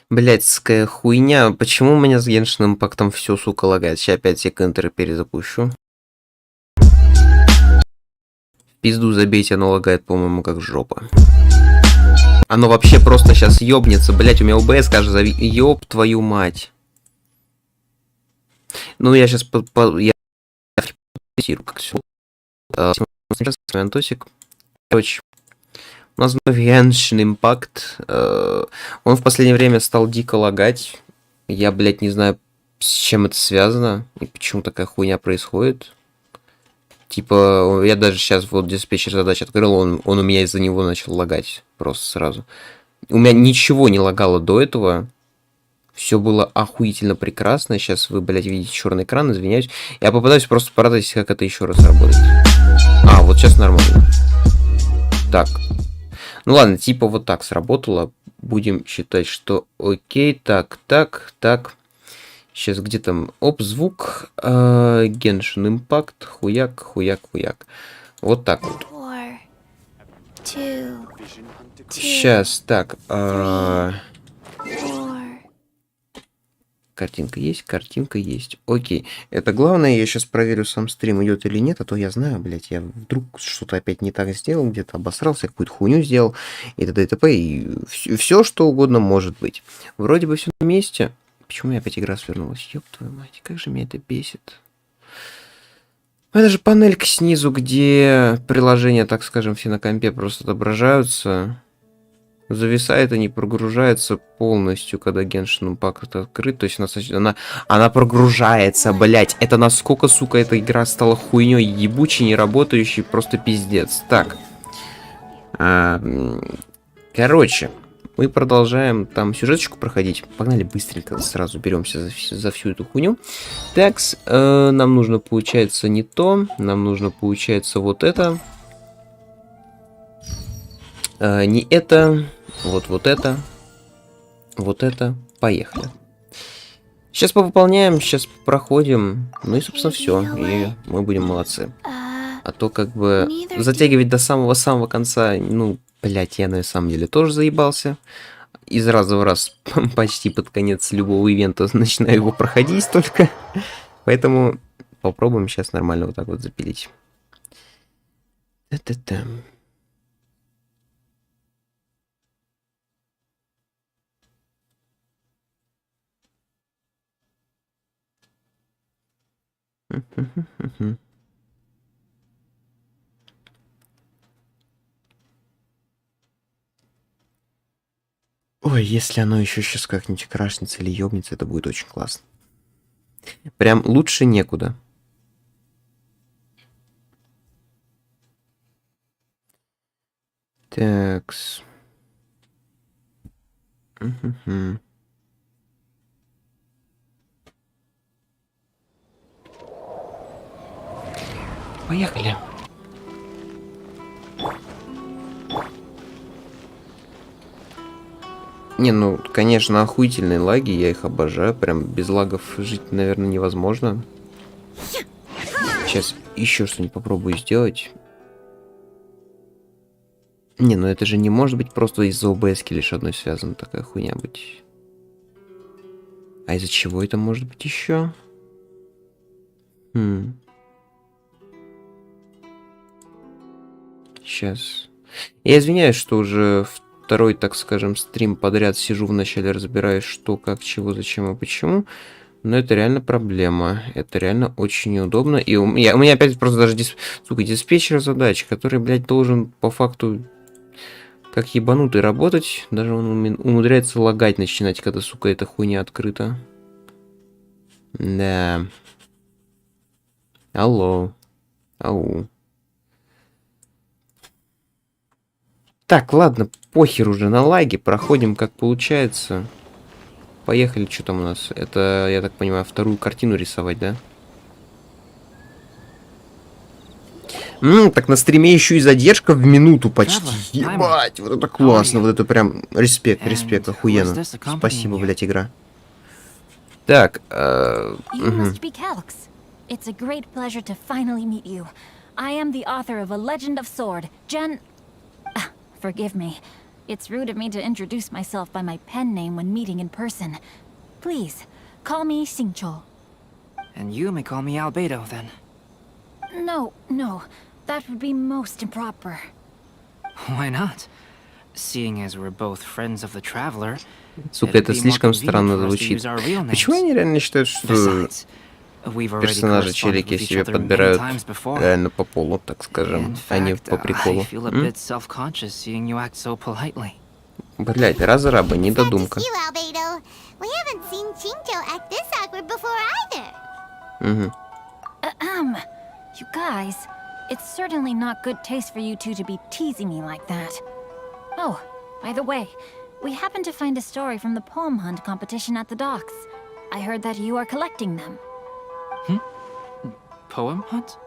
Блядская хуйня. Почему у меня с Genshin импактом все, сука, лагает? Сейчас опять все контры перезапущу. Пизду забейте, оно лагает, по-моему, как жопа. Оно вообще просто сейчас ёбнется. Блять, у меня ОБС, кажется, ёб твою мать. Ну, я сейчас я как все. Антосик. Короче, у нас Genshin импакт. Он в последнее время стал дико лагать. Я, блядь, не знаю, с чем это связано и почему такая хуйня происходит. Типа, я даже сейчас вот диспетчер задач открыл, он у меня из-за него начал лагать просто сразу. У меня ничего не лагало до этого. Все было охуительно прекрасно. Сейчас вы, блядь, видите черный экран, извиняюсь. Я попытаюсь просто порадовать, как это еще раз работает. А, вот сейчас нормально. Так. Ну ладно, типа вот так сработало. Будем считать, что окей. Так. Сейчас где там? Оп, звук. Genshin импакт. Хуяк. Вот так вот. Сейчас, так. Картинка есть. Окей. Это главное, я сейчас проверю, сам стрим идет или нет, а то я знаю, блядь, я вдруг что-то опять не так сделал, где-то обосрался, какую-то хуйню сделал, и т.д. и т.п. И все, что угодно может быть. Вроде бы все на месте. Почему я опять игра свернулась? Ёб твою мать, как же меня это бесит. Это же панелька снизу, где приложения, так скажем, все на компе просто отображаются. Зависает и не прогружается полностью, когда Genshin Impact открыт. То есть она прогружается, блять. Это насколько, сука, эта игра стала хуйней ебучей, не работающей, просто пиздец. Так. Короче, мы продолжаем там сюжеточку проходить. Погнали быстренько, сразу беремся за всю эту хуйню. Так, нам нужно, получается, не то. Нам нужно, получается, вот это. Не это, вот это, поехали. Сейчас повыполняем, сейчас проходим, ну и, собственно, все, и мы будем молодцы. А то, как бы, затягивать до самого-самого конца, ну, блять, я на самом деле тоже заебался. Из раза в раз, почти под конец любого ивента начинаю его проходить только. Поэтому попробуем сейчас нормально вот так вот запилить. Та-та-та. Ой, если оно еще сейчас как-нибудь крашнется или ёбнется, это будет очень классно. Прям лучше некуда. Такс. Поехали. Не, ну, конечно, охуительные лаги, я их обожаю. Прям без лагов жить, наверное, невозможно. Сейчас еще что-нибудь попробую сделать. Не, ну это же не может быть просто из-за ОБС-ки лишь одной связана такая хуйня быть. А из-за чего это может быть еще? Сейчас. Я извиняюсь, что уже второй, так скажем, стрим подряд сижу вначале, разбираюсь, что, как, чего, зачем и почему. Но это реально проблема. Это реально очень неудобно. И у меня опять просто даже диспетчер задач, который, блядь, должен по факту как ебанутый работать. Даже он умудряется лагать начинать, когда, сука, эта хуйня открыта. Да. Алло. Ау. Так, ладно, похер уже на лаги, проходим как получается. Поехали, что там у нас? Это, я так понимаю, вторую картину рисовать, да? Так на стриме еще и задержка в минуту почти. Ебать, вот это классно, вот это прям респект, охуенно. Спасибо, блять, игра. Так, It's a great pleasure to finally meet you. I am the author of A Legend of Sword, Forgive me. It's rude of me to introduce myself by my pen name when meeting in person. Please, call me Xingqiu. And you may call me Albedo, then. No, that would be most improper. Why not? Seeing as we're both friends of the traveler, Сука, это слишком странно звучит. Почему они реально считают, что персонажи челики себе подбирают реально по полу, так скажем, а не по приколу? Блять, разрабы, недодумка. Угу. You guys, it's certainly not good taste for you two to be teasing me like that. Oh, by the way, we happened to find a story from the poem hunt competition at the docks. I heard that you are collecting them. Poem hunt?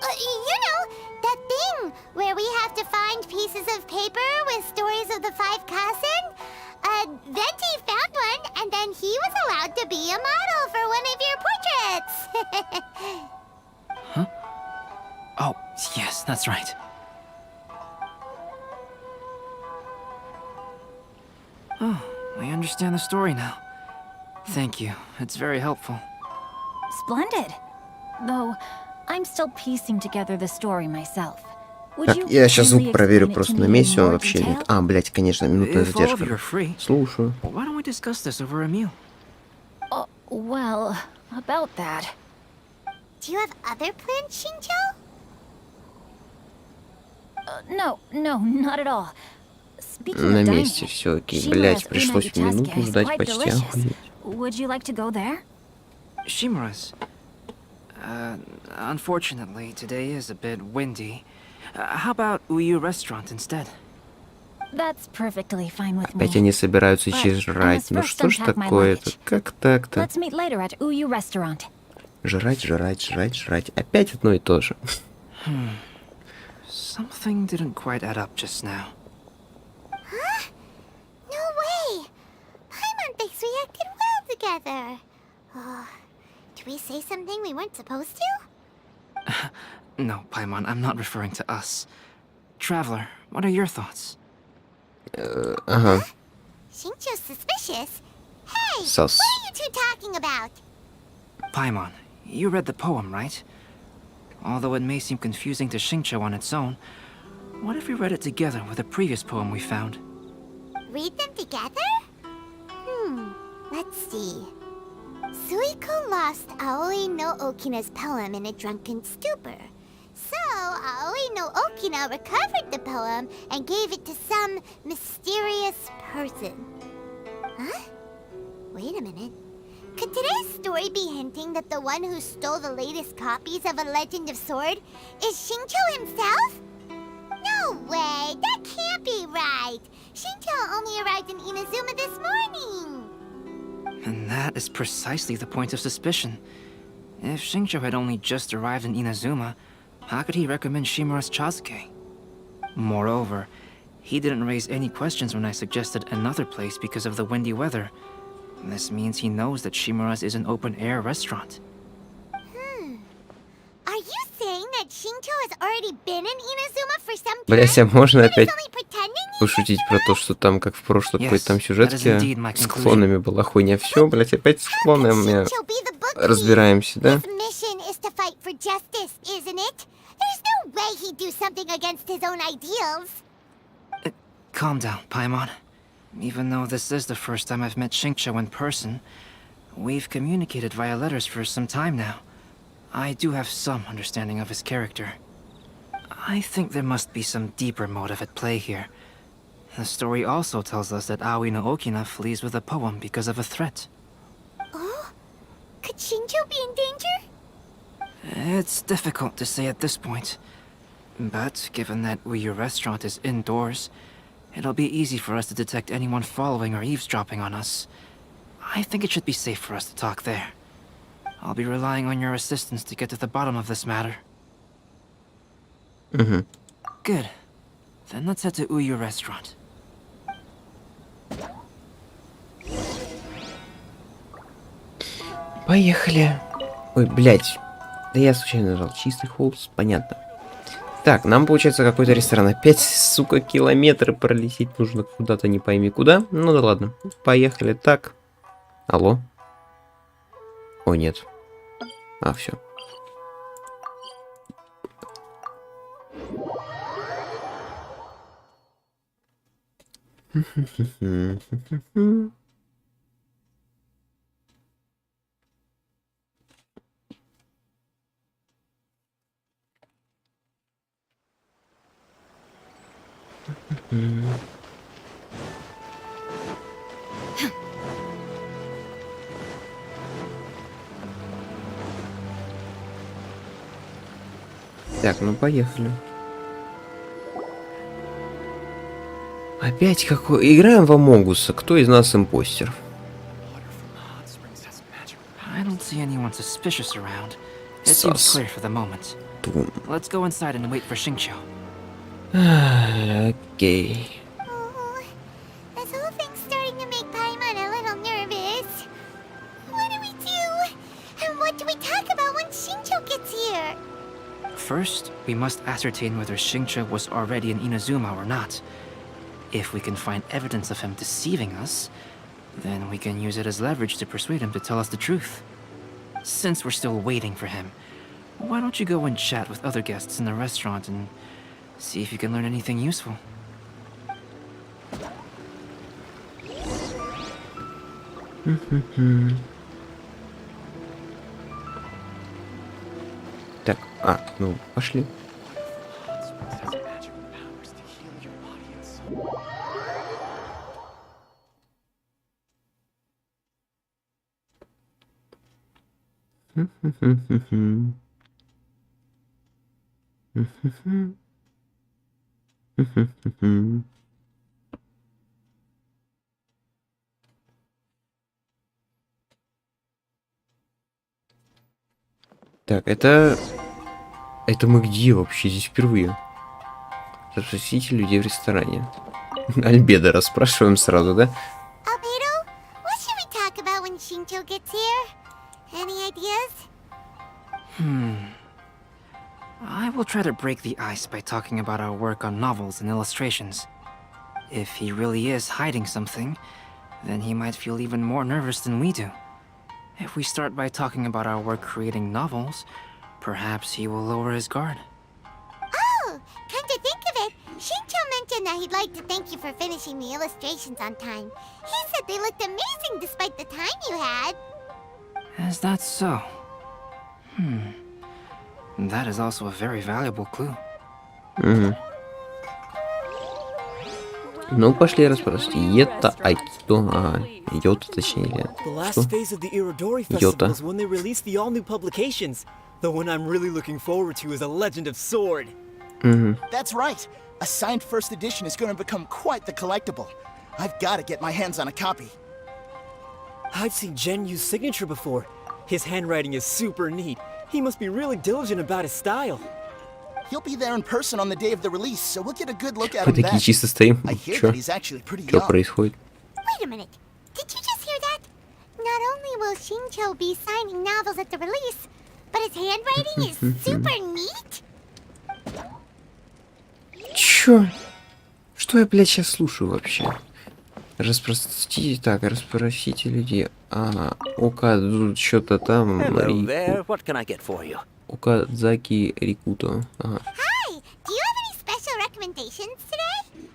You know, that thing where we have to find pieces of paper with stories of the 5 Kasen? Venti found one, and then he was allowed to be a model for one of your portraits. Huh? Oh, yes, that's right. Oh, I understand the story now. Thank you. It's very helpful. Splendid. Though, I'm still piecing together the story myself. Так, я сейчас звук проверю просто на месте, он вообще нет. А, блять, конечно, минутная задержка. Слушаю. Why don't we discuss this over a meal? Well, about that. Do you have other plans, Xingqiu? No, not at all. Speaking На of месте dining, все, окей. Shimura's Блять, пришлось unite минуту is ждать quite почти. delicious. Охуеть. Would you like to go there? Shimura's. Unfortunately, today is a bit windy. How about Uyu Restaurant instead? That's perfectly fine with me. Опять они собираются But идти I жрать. must Ну first что ж unpack my такое-то? luggage. Как так-то? Let's meet later at Uyu Restaurant. Жрать. Опять одно и то же. Something didn't quite add up just now. Huh? No way! Paimon thinks we acted well together. Did we say something we weren't supposed to? No, Paimon, I'm not referring to us. Traveler, what are your thoughts? Ага. Xingqiu's suspicious. Hey, Sus. what are you two talking about? Paimon, you read the poem, right? Although it may seem confusing to Xingqiu on its own, what if we read it together with a previous poem we found? Read them together? Let's see. Suiko lost Aoi no Okina's poem in a drunken stupor. So, Aoi no Okina recovered the poem and gave it to some mysterious person. Huh? Wait a minute. Could today's story be hinting that the one who stole the latest copies of A Legend of Sword is Xingqiu himself? No way! That can't be right! Xingqiu only arrived in Inazuma this morning! And that is precisely the point of suspicion. If Xingqiu had only just arrived in Inazuma, how could he recommend Shimura's Chazuke? Moreover, he didn't raise any questions when I suggested another place because of the windy weather. This means he knows that Shimura's is an open-air restaurant. Are you saying that Xingqiu has already been in Inazuma for some time? Блять, а можно But is опять only pretending he's пошутить про то, что там, как в прошлой какой-то там Yes, that is сюжетке, indeed my с conclusion. клонами была хуйня. Все, блять, опять с клонами Xingqiu be the book thief? разбираемся, да? His mission is to fight for justice, isn't it? There's no way he'd do something against his own ideals. Calm down, Paimon. Even though this is the first time I've met Xingqiu in person, we've communicated via letters for some time now. I do have some understanding of his character. I think there must be some deeper motive at play here. The story also tells us that Aoi no Okina flees with a poem because of a threat. Oh? Could Xingqiu be in danger? It's difficult to say at this point. But given that Uyu Restaurant is indoors, it'll be easy for us to detect anyone following or eavesdropping on us. I think it should be safe for us to talk there. I'll be relying on your assistance to get to the bottom of this matter. Good. Then let's head to Uyu Restaurant. Поехали. Ой, блядь. Да я случайно нажал. Чистый холст, понятно. Так, нам, получается, какой-то ресторан. Опять, сука, километры пролететь нужно куда-то, не пойми куда. Ну да ладно. Поехали. Так. Алло. О, нет. А, все. Так, ну поехали. Опять какой? Играем в Амогуса. Кто из нас импостер? I don't see anyone suspicious around. It seems clear for the moment. Let's go inside and wait for Xingqiu. Окей. Oh, this whole thing's starting to make Paimon a little nervous. What do we do? And what do we talk about when Xingqiu gets here? First, we must ascertain whether Xingqiu was already in Inazuma or not. If we can find evidence of him deceiving us, then we can use it as leverage to persuade him to tell us the truth. Since we're still waiting for him, why don't you go and chat with other guests in the restaurant and see if you can learn anything useful? Так, ну, пошли. Так, это мы где вообще? Здесь впервые. Расспросите людей в ресторане. Альбедо расспрашиваем сразу, да? Albedo, what should we talk about when Xingqiu gets here? Any ideas? I will try to break the ice by talking about our work on novels and illustrations. If he really is hiding something, then he might feel even more nervous than we do. If we start by talking about our work creating novels, perhaps he will lower his guard. Oh, come to think of it, Xingqiu mentioned that he'd like to thank you for finishing the illustrations on time. He said they looked amazing despite the time you had. Is that so? That is also a very valuable clue. Ну, пошли расспросить. Йота, кто? Ага, Йота, точнее. The last phase of the Irodori Festival is when they release the all-new publications. The one I'm really looking forward to is A Legend of Sword. That's right. A signed first edition is going to become quite the collectible. I've got to get my hands on a copy. I've seen Gen Yu's signature before. His handwriting is super neat. He must be really diligent about his style. He'll be there in person on the day of the release, so we'll get a good look at Мы him then. такие чисто стоим. I hear Чё? that he's actually pretty Что young. происходит? Wait a minute, did you just hear that? Not only will Xingqiu be signing novels at the release, but his handwriting is super neat? Чё? Что я, блядь, сейчас слушаю вообще? Расспросите, так, расспросите людей. Ага, что-то там. Hello there. What can I get for you? Окадзаки Рикуто. Ага. Hi, do you have any special recommendations today?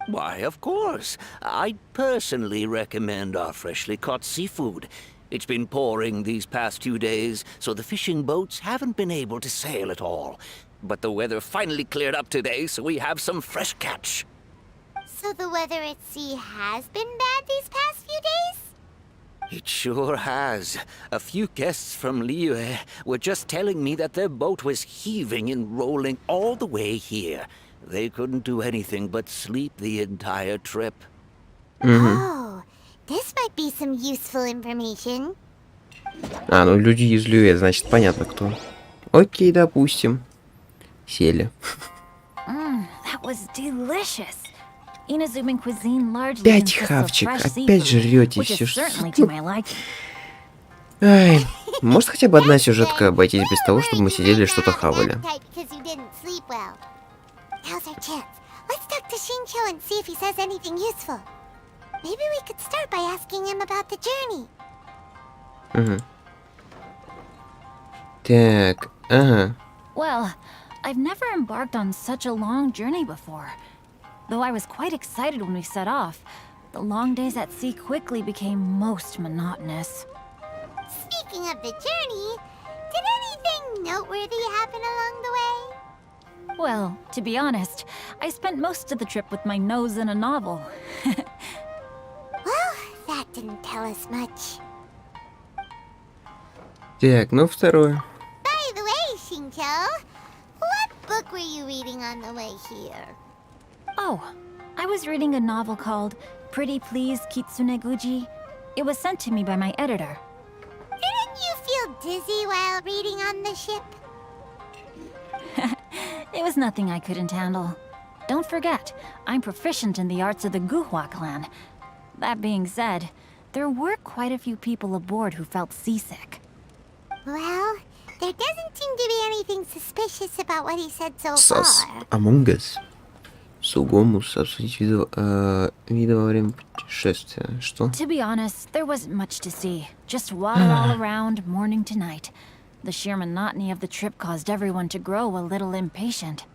Why, of course. I personally recommend our freshly caught seafood. It's been pouring these past 2 days, so the fishing boats haven't been able to sail at all. But the weather finally cleared up today, so we have some fresh catch. So the weather at sea has been bad these past few days? It sure has. A few guests from Liyue were just telling me that their boat was heaving and rolling all the way here. They couldn't do anything but sleep the entire trip. Oh, this might be some useful information. Ну люди из Люэ, значит, понятно кто. Окей, допустим. Сели. That was delicious. Inazuman cuisine largely Опять consists of хавчик, fresh опять seafood, жрете which все. is certainly to my liking. Ай, Может хотя бы одна сюжетка обойтись без того, чтобы мы сидели и что-то хавали. Now's our chance. Let's talk to Shincho and see if he says anything useful. Maybe we could start by asking him about the journey. Угу. Так, ага. Well, I've never embarked on such a long journey before. Though I was quite excited when we set off, the long days at sea quickly became most monotonous. Speaking of the journey, did anything noteworthy happen along the way? Well, to be honest, I spent most of the trip with my nose in a novel. Well, that didn't tell us much. Так, ну второе. By the way, Shincho, what book were you reading on the way here? Oh, I was reading a novel called Pretty Please Kitsune Guji. It was sent to me by my editor. Didn't you feel dizzy while reading on the ship? It was nothing I couldn't handle. Don't forget, I'm proficient in the arts of the Guhua clan. That being said, there were quite a few people aboard who felt seasick. Well, there doesn't seem to be anything suspicious about what he said so Сас. far. Among Us. Сугомус. Обсудить виды во время путешествия. Что? To be honest, there wasn't much to see. Just water all around, morning to night. The sheer monotony of the trip caused everyone to grow a little impatient.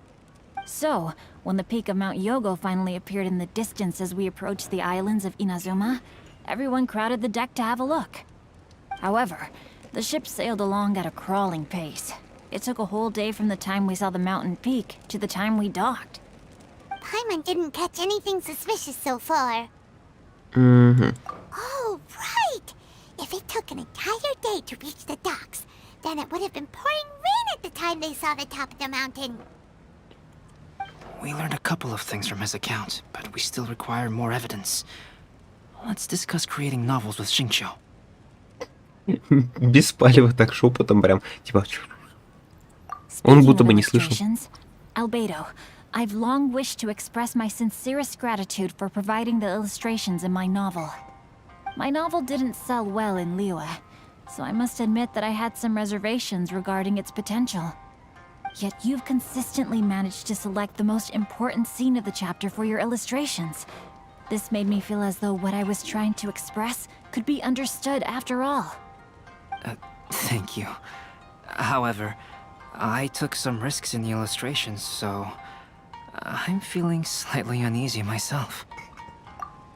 So, when the peak of Mount Yogo finally appeared in the distance as we approached the islands of Inazuma, everyone crowded the deck to have a look. However, the ship sailed along at a crawling pace. It took a whole day from the time we saw the mountain peak to the time we docked. Paimon didn't catch anything suspicious so far. Угу. Oh, right! If it took an entire day to reach the docks, then it would have been pouring rain at the time they saw the top of the mountain. We learned a couple of things from his account, but we still require more evidence. Let's discuss creating novels with Shincho. Без палева, так шепотом прям. Типа. Он будто бы не слышал. Albedo, I've long wished to express my sincerest gratitude for providing the illustrations in my novel. My novel didn't sell well in Liyue, so I must admit that I had some reservations regarding its potential. Yet you've consistently managed to select the most important scene of the chapter for your illustrations. This made me feel as though what I was trying to express could be understood after all. Thank you. However, I took some risks in the illustrations, so I'm feeling slightly uneasy myself.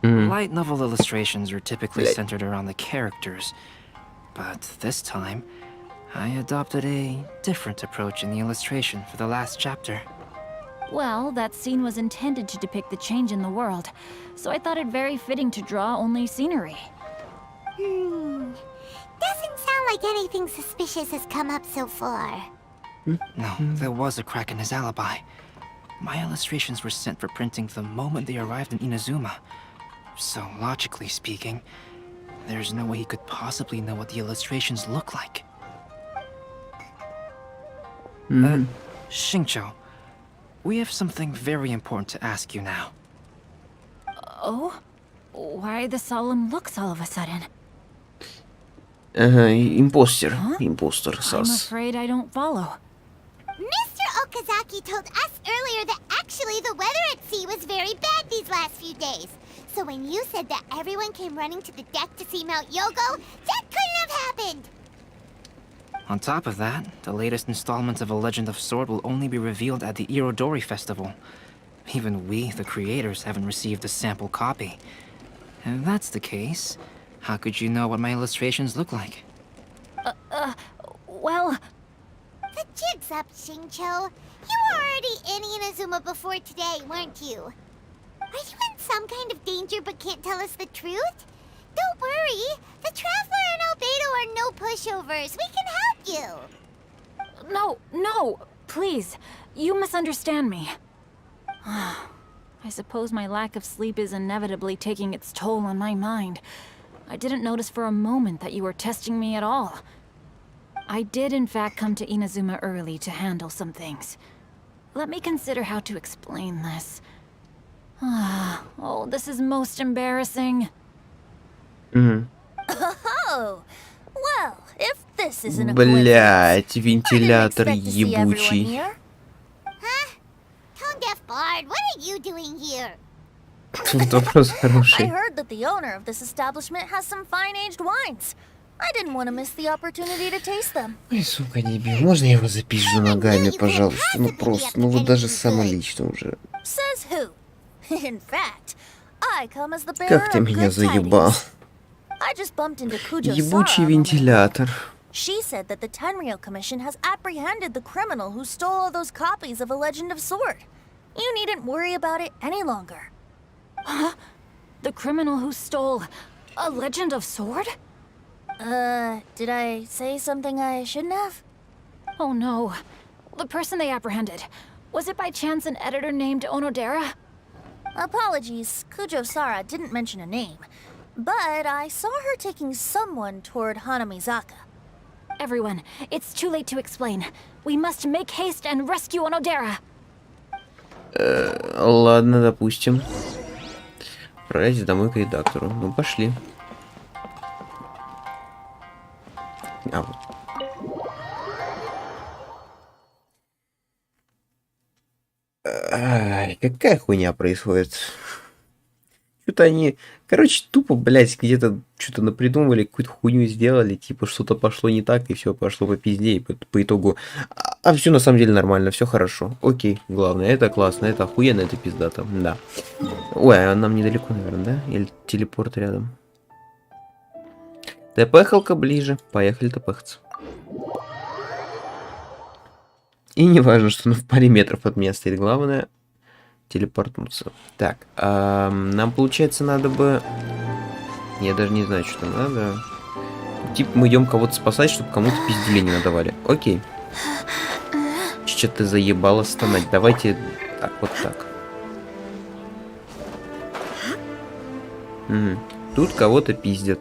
Light novel illustrations are typically centered around the characters, but this time, I adopted a different approach in the illustration for the last chapter. Well, that scene was intended to depict the change in the world, so I thought it very fitting to draw only scenery. Doesn't sound like anything suspicious has come up so far. No, there was a crack in his alibi. My illustrations were sent for printing the moment they arrived in Inazuma. So, logically speaking, there's no way he could possibly know what the illustrations look like. Shincho, we have something very important to ask you now. Oh? Why the solemn looks all of a sudden? Ага, импостер. Импостер, I'm Сас. afraid I don't follow. Mr. Okazaki told us earlier that actually the weather at sea was very bad these last few days. So when you said that everyone came running to the deck to see Mount Yogo, that couldn't have happened! On top of that, the latest installment of A Legend of Sword will only be revealed at the Irodori Festival. Even we, the creators, haven't received a sample copy. If that's the case, how could you know what my illustrations look like? Well... The jig's up, Shincho. You were already in Inazuma before today, weren't you? Are you in some kind of danger but can't tell us the truth? Don't worry. The Traveler and Albedo are no pushovers. We can help you. No, please. You misunderstand me. I suppose my lack of sleep is inevitably taking its toll on my mind. I didn't notice for a moment that you were testing me at all. I did in fact come to Inazuma early to handle some things. Let me consider how to explain this. Oh, this is most embarrassing. Oh, well, if This isn't a Блять, coincidence. I didn't вентилятор expect to see everyone ебучий. here. Tone deaf bard, what are you doing here? Тут вопрос I хороший. heard that the owner of this establishment has some fine-aged wines. I didn't want to miss the opportunity to taste them. Ой, сука, дебил. Можно я его запизжу ногами, пожалуйста? Ну просто, ну вот даже самолично уже. Says who? In fact, I come as the bearer Как ты of меня good заебал. tidings. I just bumped into Kujo Ебучий Sara a moment ago. вентилятор. She said that the Tenryou Commission has apprehended the criminal who stole all those copies of A Legend of Sword. You needn't worry about it any longer. Huh? The criminal who stole A Legend of Sword? Did I say something I shouldn't have? Oh no. The person they apprehended, was it by chance an editor named Onodera? Apologies, Kujo Sara didn't mention a name, but I saw her taking someone toward Hanamizaka. Everyone, it's too late to explain. We must make haste and rescue Onodera. Ладно, допустим. Отправляйтесь домой к редактору. Ну, пошли. А, вот. Ай, какая хуйня происходит? Что-то они, короче, тупо, блядь, где-то что-то напридумывали, какую-то хуйню сделали, типа что-то пошло не так, и все пошло по пизде, и по итогу... А все на самом деле нормально, все хорошо. Окей, главное, это классно, это охуенно, это пиздато, да. Ой, а нам недалеко, наверное, да? Или телепорт рядом? Тпхалка ближе, поехали тпхаться. И не важно, что он в паре метров от меня стоит, главное телепортнуться. Так, нам, получается, надо бы... Я даже не знаю, что нам надо. Типа мы идем кого-то спасать, чтобы кому-то пиздели не надавали. Окей. Че ты заебала стонать? Давайте так, вот так. Угу. Тут кого-то пиздят.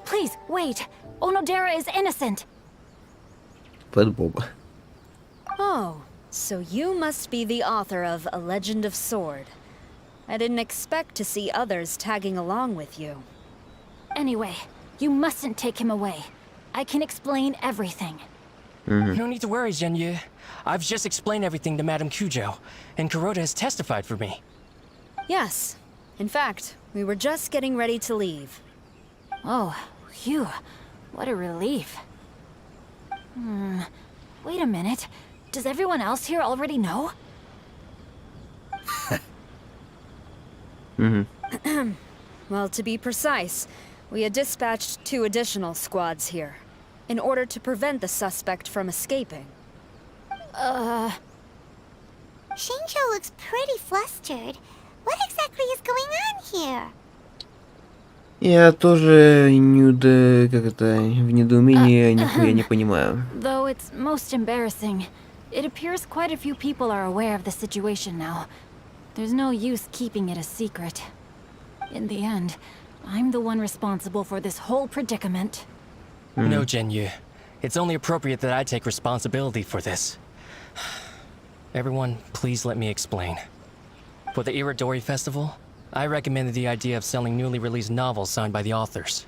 Please, wait. Onodera is innocent. Под Боба. Oh, so you must be the author of A Legend of Sword. I didn't expect to see others tagging along with you. Anyway, you mustn't take him away. I can explain everything. No need to worry, Genyu. I've just explained everything to Madame Kujo, and Kuroda has testified for me. Yes. In fact, we were just getting ready to leave. Oh, phew. What a relief. Wait a minute. Does everyone else here already know? Well, to be precise, we had dispatched 2 additional squads here, in order to prevent the suspect from escaping. Shinjo looks pretty flustered. What exactly is going on here? Я тоже как это, в недоумении нихуя не понимаю. Though it's most embarrassing, it appears quite a few people are aware of the situation now. There's no use keeping it a secret. In the end, I'm the one responsible for this whole predicament. No, Genyu. It's only appropriate that I take responsibility for this. Everyone, please let me explain. For the Iridori Festival, I recommended the idea of selling newly released novels signed by the authors.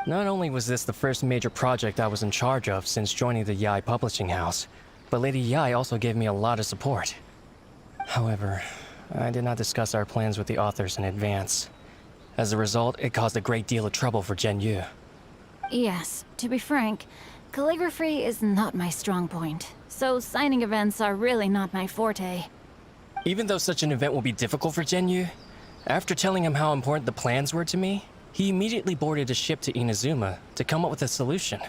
Not only was this the first major project I was in charge of since joining the Yai publishing house, but Lady Yai also gave me a lot of support. However, I did not discuss our plans with the authors in advance. As a result, it caused a great deal of trouble for Genyu. Yes, to be frank, calligraphy is not my strong point, so signing events are really not my forte. Even though such an event will be difficult for Genyu, after telling him how important the plans were to me, he immediately boarded a ship to Inazuma to come up with a solution.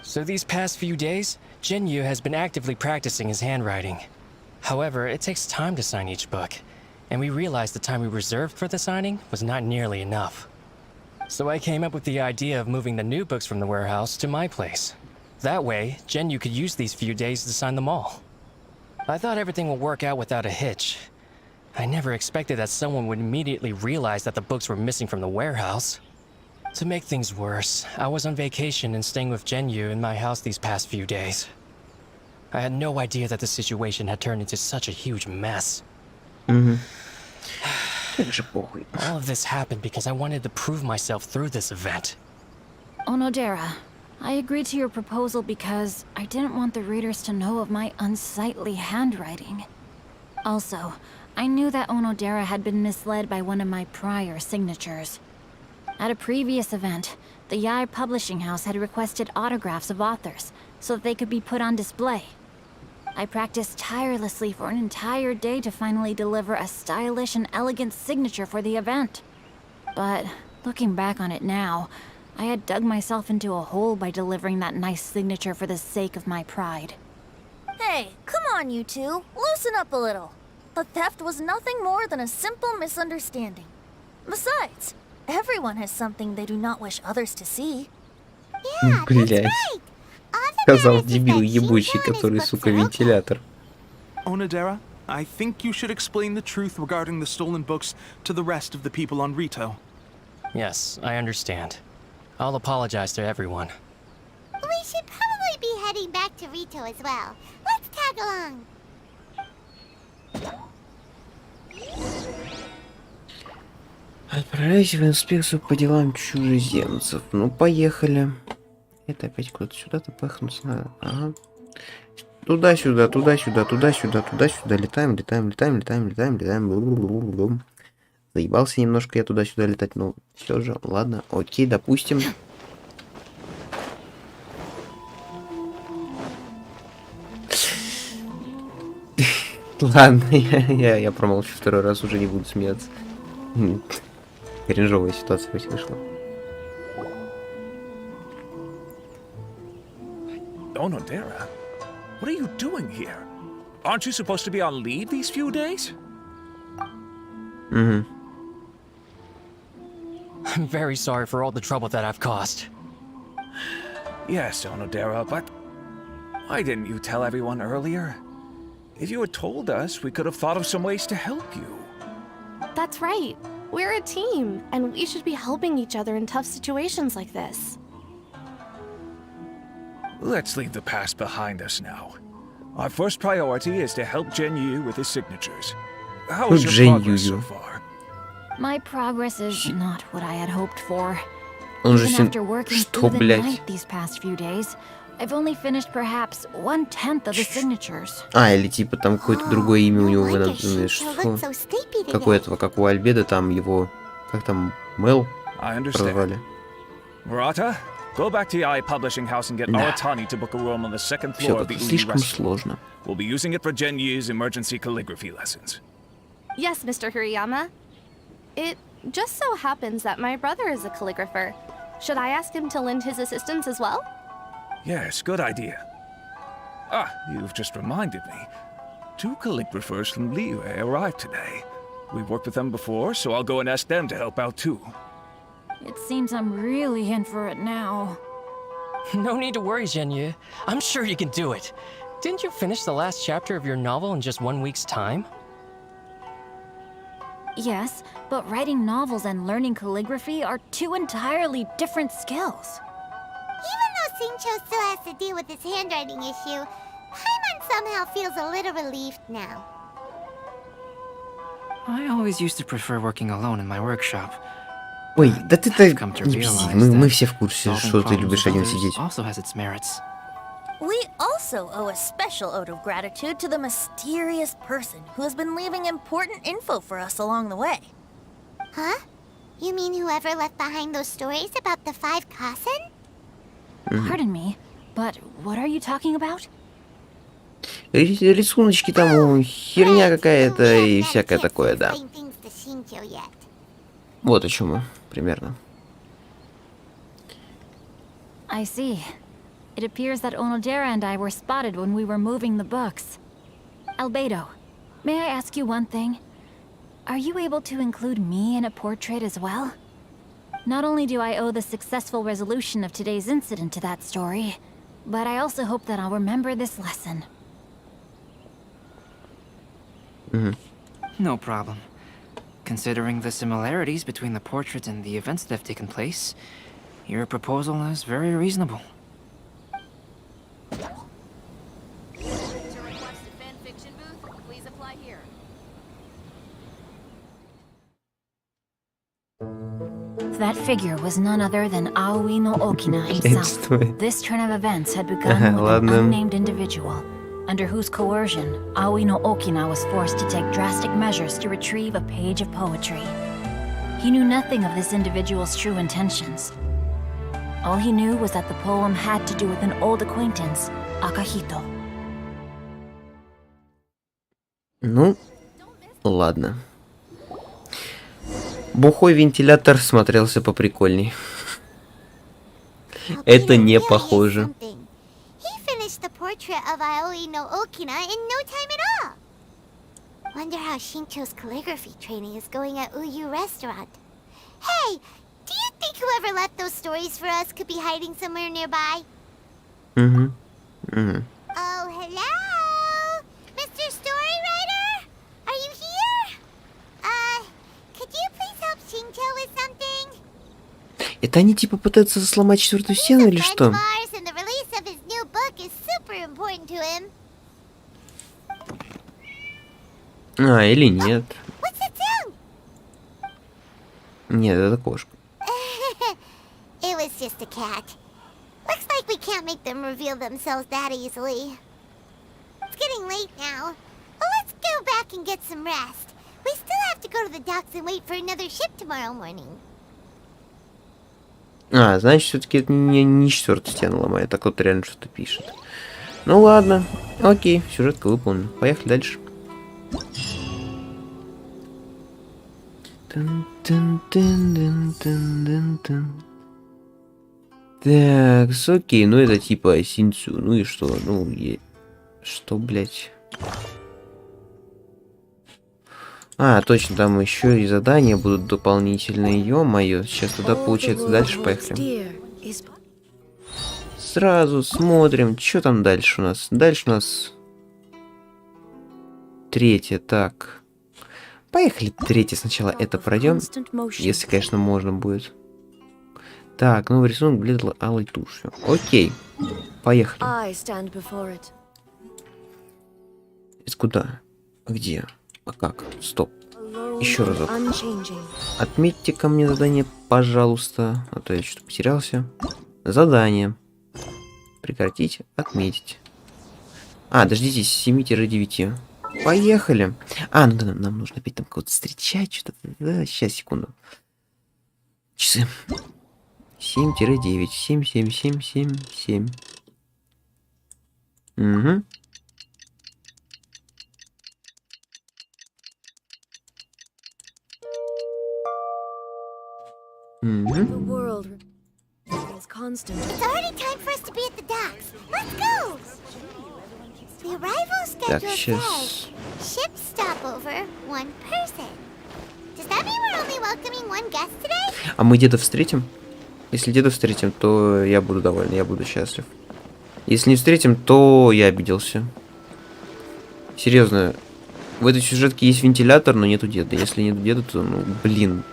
So these past few days, Genyu has been actively practicing his handwriting. However, it takes time to sign each book, and we realized the time we reserved for the signing was not nearly enough. So I came up with the idea of moving the new books from the warehouse to my place. That way, Genyu could use these few days to sign them all. I thought everything would work out without a hitch. I never expected that someone would immediately realize that the books were missing from the warehouse. To make things worse, I was on vacation and staying with Genyu in my house these past few days. I had no idea that the situation had turned into such a huge mess. Как же похуй. All of this happened because I wanted to prove myself through this event. Onodera, I agreed to your proposal because I didn't want the readers to know of my unsightly handwriting. Also, I knew that Onodera had been misled by one of my prior signatures. At a previous event, the Yai publishing house had requested autographs of authors so that they could be put on display. I practiced tirelessly for an entire day to finally deliver a stylish and elegant signature for the event. But looking back on it now, I had dug myself into a hole by delivering that nice signature for the sake of my pride. Hey, come on, you two. Loosen up a little. The theft was nothing more than a simple misunderstanding. Besides, everyone has something they do not wish others to see. Yeah, that's Блять. right. All that Сказал matters is дебил that ебучий, Shinjo and his который, books сука, are okay. вентилятор. Onodera, I think you should explain the truth regarding the stolen books to the rest of the people on Rito. Yes, I understand. I'll apologize to everyone. We should probably be heading back to Rito as well. Let's tag along. Отправляйся в инспекцию по делам чужеземцев. Ну, поехали. Это опять куда-то сюда-то пахнуть надо. Ага. Туда-сюда, туда-сюда, туда-сюда, туда-сюда. Летаем, летаем, летаем, летаем, летаем, летаем. Бу-бу-бу-бу-бу. Заебался немножко я туда-сюда летать, но все же, ладно, окей, допустим. Ладно, я промолчу, второй раз уже не буду смеяться. Кринжовая ситуация ведь вышла. Onodera, what are you doing here? Aren't you supposed to be on leave these few days? Угу. I'm very sorry for all the trouble that I've caused. Yes, Onodera, but why didn't you tell everyone earlier? If you had told us, we could have thought of some ways to help you. That's right. We're a team, and we should be helping each other in tough situations like this. Let's leave the past behind us now. Our first priority is to help Gen Yu with his signatures. How is your progress so far? My progress is not what I had hoped for. Он же Even after working Что, through the блядь? night these past few days, I've only finished perhaps 1/10 of the signatures. А, или типа там какое-то другое имя у него No wonder написано. Shinjo Что? looked so sleepy Как у today. этого, как у Альбеда, там его... Как там? Мел I understand. прозвали. Murata, go back to the Eye Publishing House and get Да. Aratani to book a room on the second Все floor of the как-то Uni слишком restaurant. сложно. We'll be using it for Gen Yu's emergency calligraphy lessons. Yes, Mr. Hirayama. It just so happens that my brother is a calligrapher. Should I ask him to lend his assistance as well? Yes, good idea. Ah, you've just reminded me. 2 calligraphers from Liyue arrived today. We've worked with them before, so I'll go and ask them to help out too. It seems I'm really in for it now. No need to worry, Genyu. I'm sure you can do it. Didn't you finish the last chapter of your novel in just 1 week's time? Yes, but writing novels and learning calligraphy are 2 entirely different skills. Even though Shinjo still has to deal with his handwriting issue, Paimon somehow feels a little relieved now. I always used to prefer working alone in my workshop. Ой, да ты-то I've come to не беси, realize мы that все в курсе, solving что ты problems любишь with один others сидеть. also has its merits. We also owe a special ode of gratitude to the mysterious person who has been leaving important info for us along the way. Huh? You mean whoever left behind those stories about the 5 Kasen? Pardon me, but what are you talking about? Рисуночки там, херня какая-то и всякое такое, да. Explain things to Shinjo yet. Вот о чем мы, примерно. I see. It appears that Onodera and I were spotted when we were moving the books. Albedo, may I ask you one thing? Are you able to include me in a portrait as well? Not only do I owe the successful resolution of today's incident to that story, but I also hope that I'll remember this lesson. No problem. Considering the similarities between the portrait and the events that have taken place, your proposal is very reasonable. To request a fan fiction booth, please apply here. that figure was none other than Aoi no Okina himself. This turn of events had begun with an unnamed individual, under whose coercion, Aoi no Okina was forced to take drastic measures to retrieve a page of poetry. He knew nothing of this individual's true intentions. All he knew was that the poem had to do with an old acquaintance, Akahito. Ну, ладно. Бухой вентилятор смотрелся поприкольней. Это не похоже. The portrait of Aoi no Okina in no time at all. Wonder how Shincho's calligraphy training is going at Uyu Restaurant. Hey, do you think whoever left those stories for us could be hiding somewhere nearby? Oh, hello? Mr. Storywriter? Are you here? Could you please help Shincho with something? Это они типа пытаются сломать четвертую стену или что? А, или нет. Нет, это кошка. It was just a cat. Looks like we can't make them reveal themselves that easily. It's getting late now. Well, let's go back and get some rest. We still have to go to the docks and wait for another ship tomorrow morning. А, значит, все-таки это не четвертая стена ломает, а кто-то реально что-то пишет. Ну ладно, окей, сюжетка выполнена. Поехали дальше. Так, окей, ну это типа Синцу, ну и что? Ну, что, блять? А, точно, там еще и задания будут дополнительные, ё-моё. Сейчас туда, получается, дальше поехали. Сразу смотрим, что там дальше у нас. Дальше у нас... Третье, так. Поехали третье сначала это пройдем. Если, конечно, можно будет. Так, новый рисунок бледно алой тушью. Окей, поехали. Это куда? Где? А как? Стоп. Еще разок. Отметьте ко мне задание, пожалуйста. А то я что-то потерялся. Задание. Прекратить. Отметить. А, дождитесь, с 7-9. Поехали. А, ну да, нам нужно опять там кого-то встречать. Что-то. Да, сейчас, секунду. Часы. 7-9. 7. Угу. Так, сейчас. А мы деда встретим? Если деда встретим, то я буду доволен, я буду счастлив. Если не встретим, то я обиделся. Серьезно, в этой сюжетке есть вентилятор, но нету деда. Если нету деда, то, ну, блин.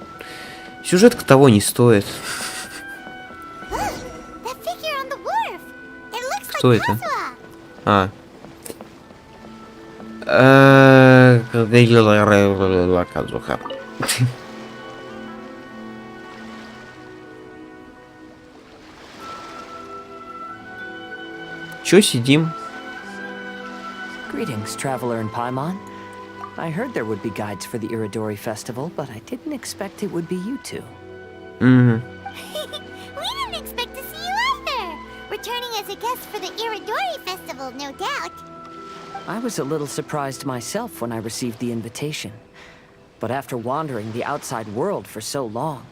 Сюжетка того не стоит. Кто это? А. Чё сидим? Greetings, traveler in Paimon. I heard there would be guides for the Iridori Festival, but I didn't expect it would be you two. We didn't expect to see you either. Returning as a guest for the Iridori Festival, no doubt. I was a little surprised myself when I received the invitation. But after wandering the outside world for so long,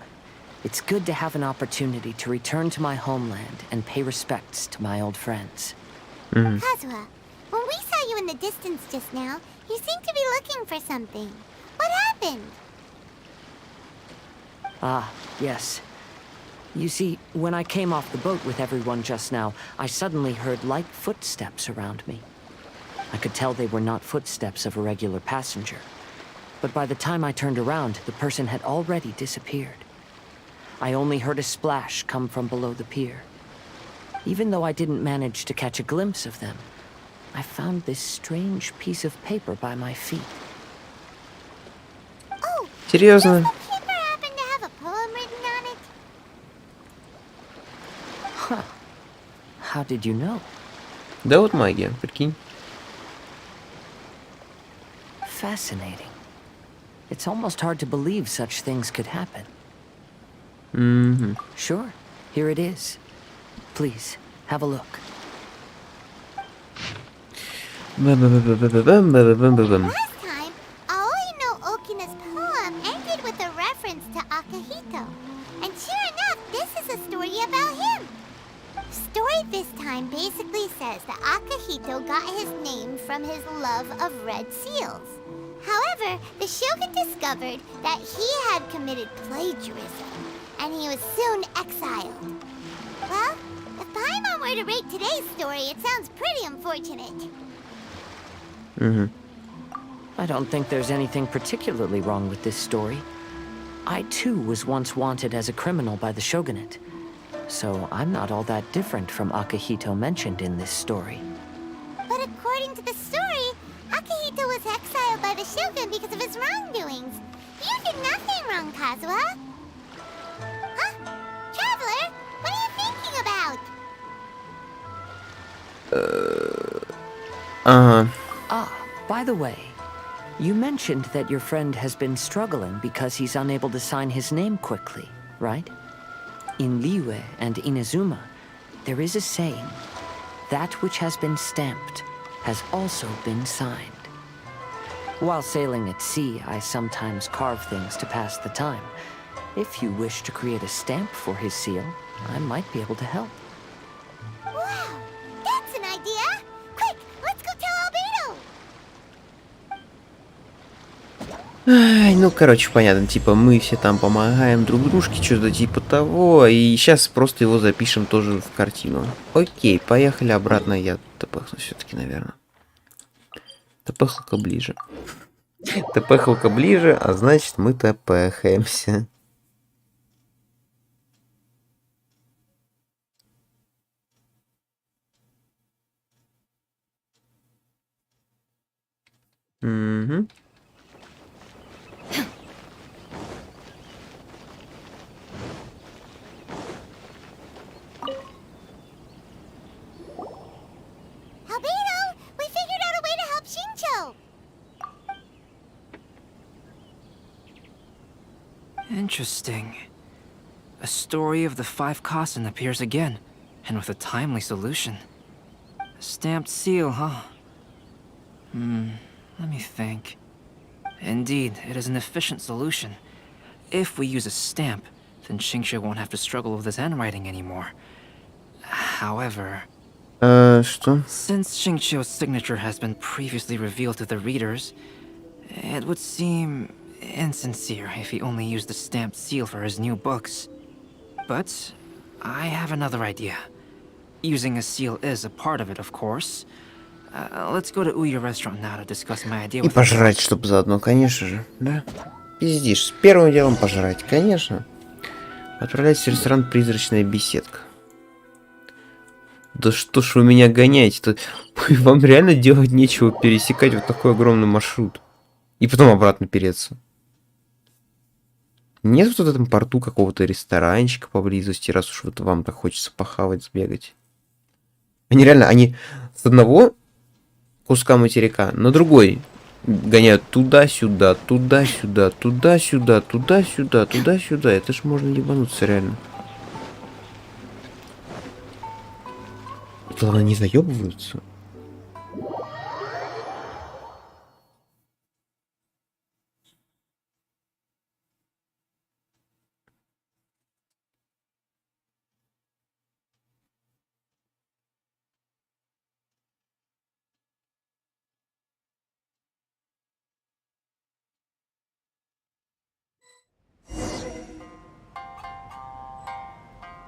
it's good to have an opportunity to return to my homeland and pay respects to my old friends. Kazuha, when we saw you in the distance just now, you seemed to be looking for something. What happened? Ah, yes. You see, when I came off the boat with everyone just now, I suddenly heard light footsteps around me. I could tell they were not footsteps of a regular passenger. But by the time I turned around, the person had already disappeared. I only heard a splash come from below the pier. Even though I didn't manage to catch a glimpse of them, I found this strange piece of paper by my feet. Oh, seriously? does the paper happen to have a poem written on it? How did you know? Да вот магия, прикинь. Fascinating. It's almost hard to believe such things could happen. Sure, here it is. Please, have a look. Last time, Aoi no Okina's poem ended with a reference to Akihito. And sure enough, this is a story about him. Story this time basically says that Akihito got his name from his love of red seals. However, the shogun discovered that he had committed plagiarism, and he was soon exiled. Well, if Paimon were to rate today's story, it sounds pretty unfortunate. I don't think there's anything particularly wrong with this story. I too was once wanted as a criminal by the shogunate, so I'm not all that different from Akihito mentioned in this story. But according to the story, Akihito was exiled by the shogun because of his wrongdoings. You did nothing wrong, Kazuha. Huh? Traveler, what are you thinking about? Ah, by the way, you mentioned that your friend has been struggling because he's unable to sign his name quickly, right? In Liyue and Inazuma, there is a saying, that which has been stamped has also been signed. While sailing at sea, I sometimes carve things to pass the time. If you wish to create a stamp for his seal, I might be able to help. Wow, that's an idea! Quick, let's go tell Albedo! Ай, ну, короче, понятно, типа, мы все там помогаем друг дружке, что-то типа того, и сейчас просто его запишем тоже в картину. Окей, поехали обратно, я тпхну все-таки, наверное. Тпхалка ближе. Тпхалка ближе, а значит, мы тпхаемся. Угу. Albedo, we figured out a way to help Shincho! Interesting. A story of the 5 Kasen appears again, and with a timely solution. A stamped seal, huh? Let me think. Indeed, it is an efficient solution. If we use a stamp, then Shincho won't have to struggle with his handwriting anymore. However... Что? Since Shincho's signature has been previously revealed to the readers, it would seem insincere if he only used the stamped seal for his new books. But I have another idea. Using a seal is a part of it, of course. Let's go to Uya restaurant now to discuss my idea И with пожрать, чтобы заодно, конечно же, да? Пиздишь, первым делом пожрать, конечно. Отправляйтесь в ресторан «Призрачная беседка». Да что ж вы меня гоняете-то? Вам реально делать нечего пересекать вот такой огромный маршрут. И потом обратно переться. Нет вот в этом порту какого-то ресторанчика поблизости, раз уж вот вам так хочется похавать, сбегать. Они реально, они с одного куска материка на другой гоняют туда-сюда, туда-сюда, туда-сюда, туда-сюда, туда-сюда. Это ж можно ебануться реально. Главное, не заебываются.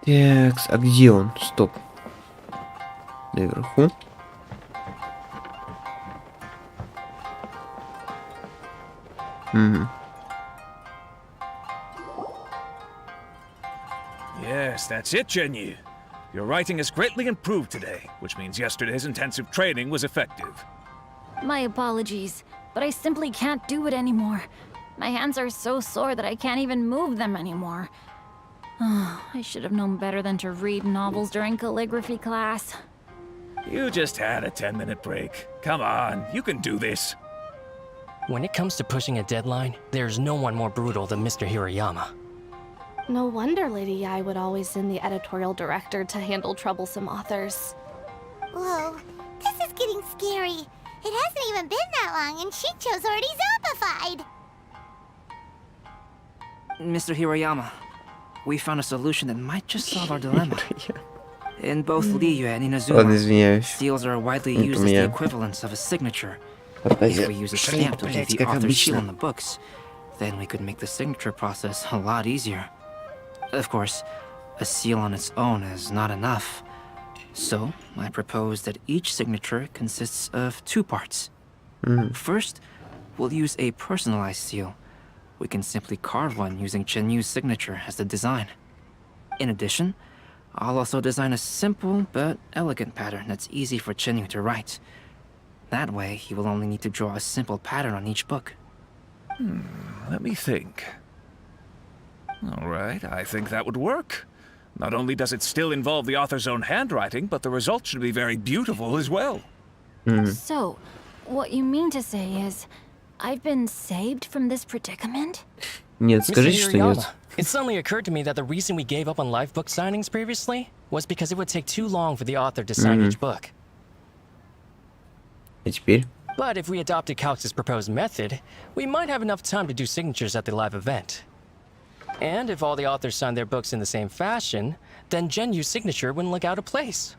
Так, а где он? Стоп. Наверху. Угу. Yes, that's it, Genyu. Your writing has greatly improved today, which means yesterday's intensive training was effective. My apologies, but I simply can't do it anymore. My hands are so sore that I can't even move them anymore. Oh, I should have known better than to read novels during calligraphy class. You just had a 10-minute break. Come on, you can do this. When it comes to pushing a deadline, there's no one more brutal than Mr. Hirayama. No wonder Lady Yai would always send the editorial director to handle troublesome authors. Whoa, this is getting scary. It hasn't even been that long and Shincho's already zombified. Mr. Hirayama, we found a solution that might just solve our dilemma. In both Liyue and Inazuma, seals are widely used as the equivalents of a signature. If we use a stamp to leave the author's seal on the books, then we could make the signature process a lot easier. Of course, a seal on its own is not enough. So, I propose that each signature consists of 2 parts. First, we'll use a personalized seal. We can simply carve one using Chenyu's signature as the design. In addition, I'll also design a simple but elegant pattern that's easy for Chenyu to write. That way, he will only need to draw a simple pattern on each book. Let me think. All right, I think that would work. Not only does it still involve the author's own handwriting, but the result should be very beautiful as well. So, what you mean to say is, I've been saved from this predicament? Нет, скажите, что нет. It suddenly occurred to me that the reason we gave up on live book signings previously was because it would take too long for the author to sign each book. А теперь? But if we adopted Calx's proposed method, we might have enough time to do signatures at the live event. And if all the authors signed their books in the same fashion, then Genyu's signature wouldn't look out of place.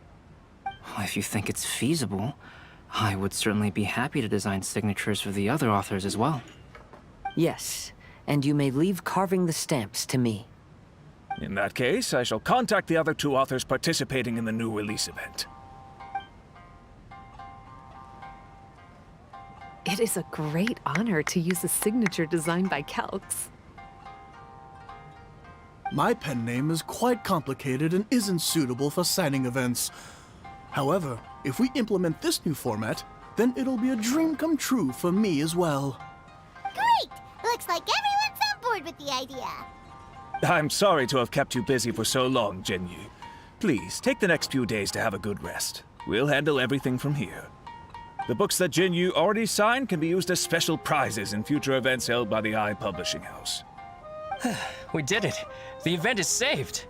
If you think it's feasible, I would certainly be happy to design signatures for the other authors as well. Yes, and you may leave carving the stamps to me. In that case, I shall contact the other 2 authors participating in the new release event. It is a great honor to use a signature designed by Calx. My pen name is quite complicated and isn't suitable for signing events. However, if we implement this new format, then it'll be a dream come true for me as well. Great! Looks like everyone's on board with the idea. I'm sorry to have kept you busy for so long, Genyu. Please, take the next few days to have a good rest. We'll handle everything from here. The books that Genyu already signed can be used as special prizes in future events held by the Eye Publishing House. We did it! The event is saved!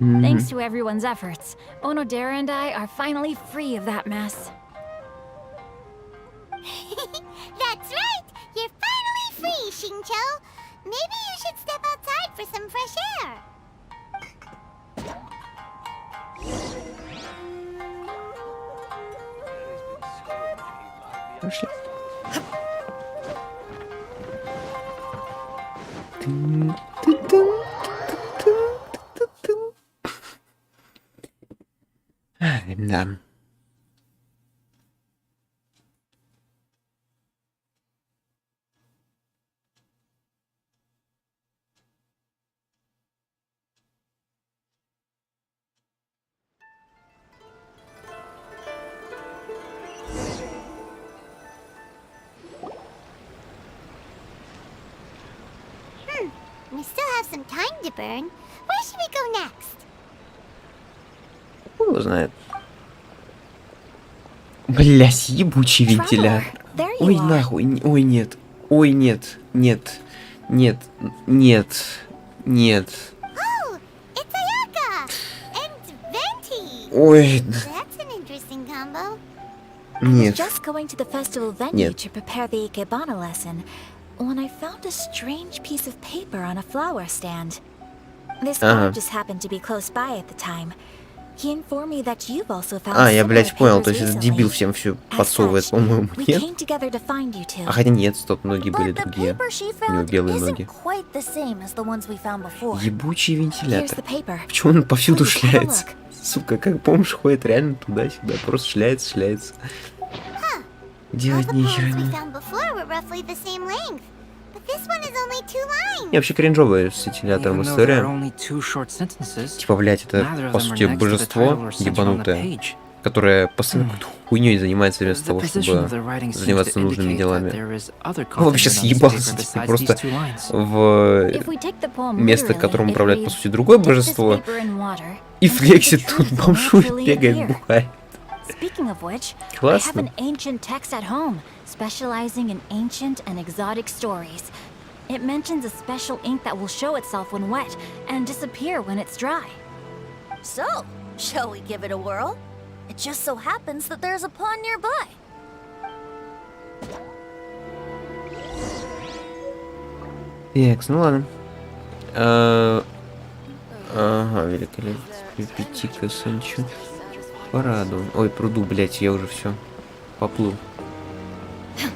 Thanks to everyone's efforts, Onodera and I are finally free of that mess. That's right! You're finally free, Xingqiu! Maybe you should step outside for some fresh air. Пошли. Да. We still have some time to burn. Where should we go next? Кто его знает? Блять, ебучий вентилятор. Ой, нахуй. Ой, нет. Ой, нет. Нет. Нет. Нет. Нет. Oh, it's Ayaka and Venti. Ой. That's an interesting combo. Нет. Just going to the festival venue to prepare the Ikebana lesson when I found a strange piece of paper on a flower stand. This guy just happened to be close by at the time. He informed me that you've also found А, я, блядь, понял, то есть этот дебил всем все подсовывает, по-моему, нет? А хотя нет, стоп, ноги были другие. У него белые ноги. Ебучий вентилятор. Почему он повсюду шляется? Сука, как бомж ходит реально туда-сюда, просто шляется. Делать нихера. Не, вообще кринжовая с вентилятором история. Типа, блядь, это, по сути, божество ебанутое, которая постоянно хуйней занимается вместо того, чтобы заниматься нужными делами. Он вообще съебался, типа, просто в место, которым управляет, по сути, другое божество, и флексит тут, бомжует, бегает, бухает. Speaking of which, I have Классно. an ancient text at home, specializing in ancient and exotic stories. It mentions a special ink that will show itself when wet and disappear when it's dry. So, shall we give it a whirl? It just so happens that there's a pond nearby. Так, ну ладно. Ага, великолепно. Пипетика, Санчо. Параду. Ой, пруду, блять, я уже все поплыл.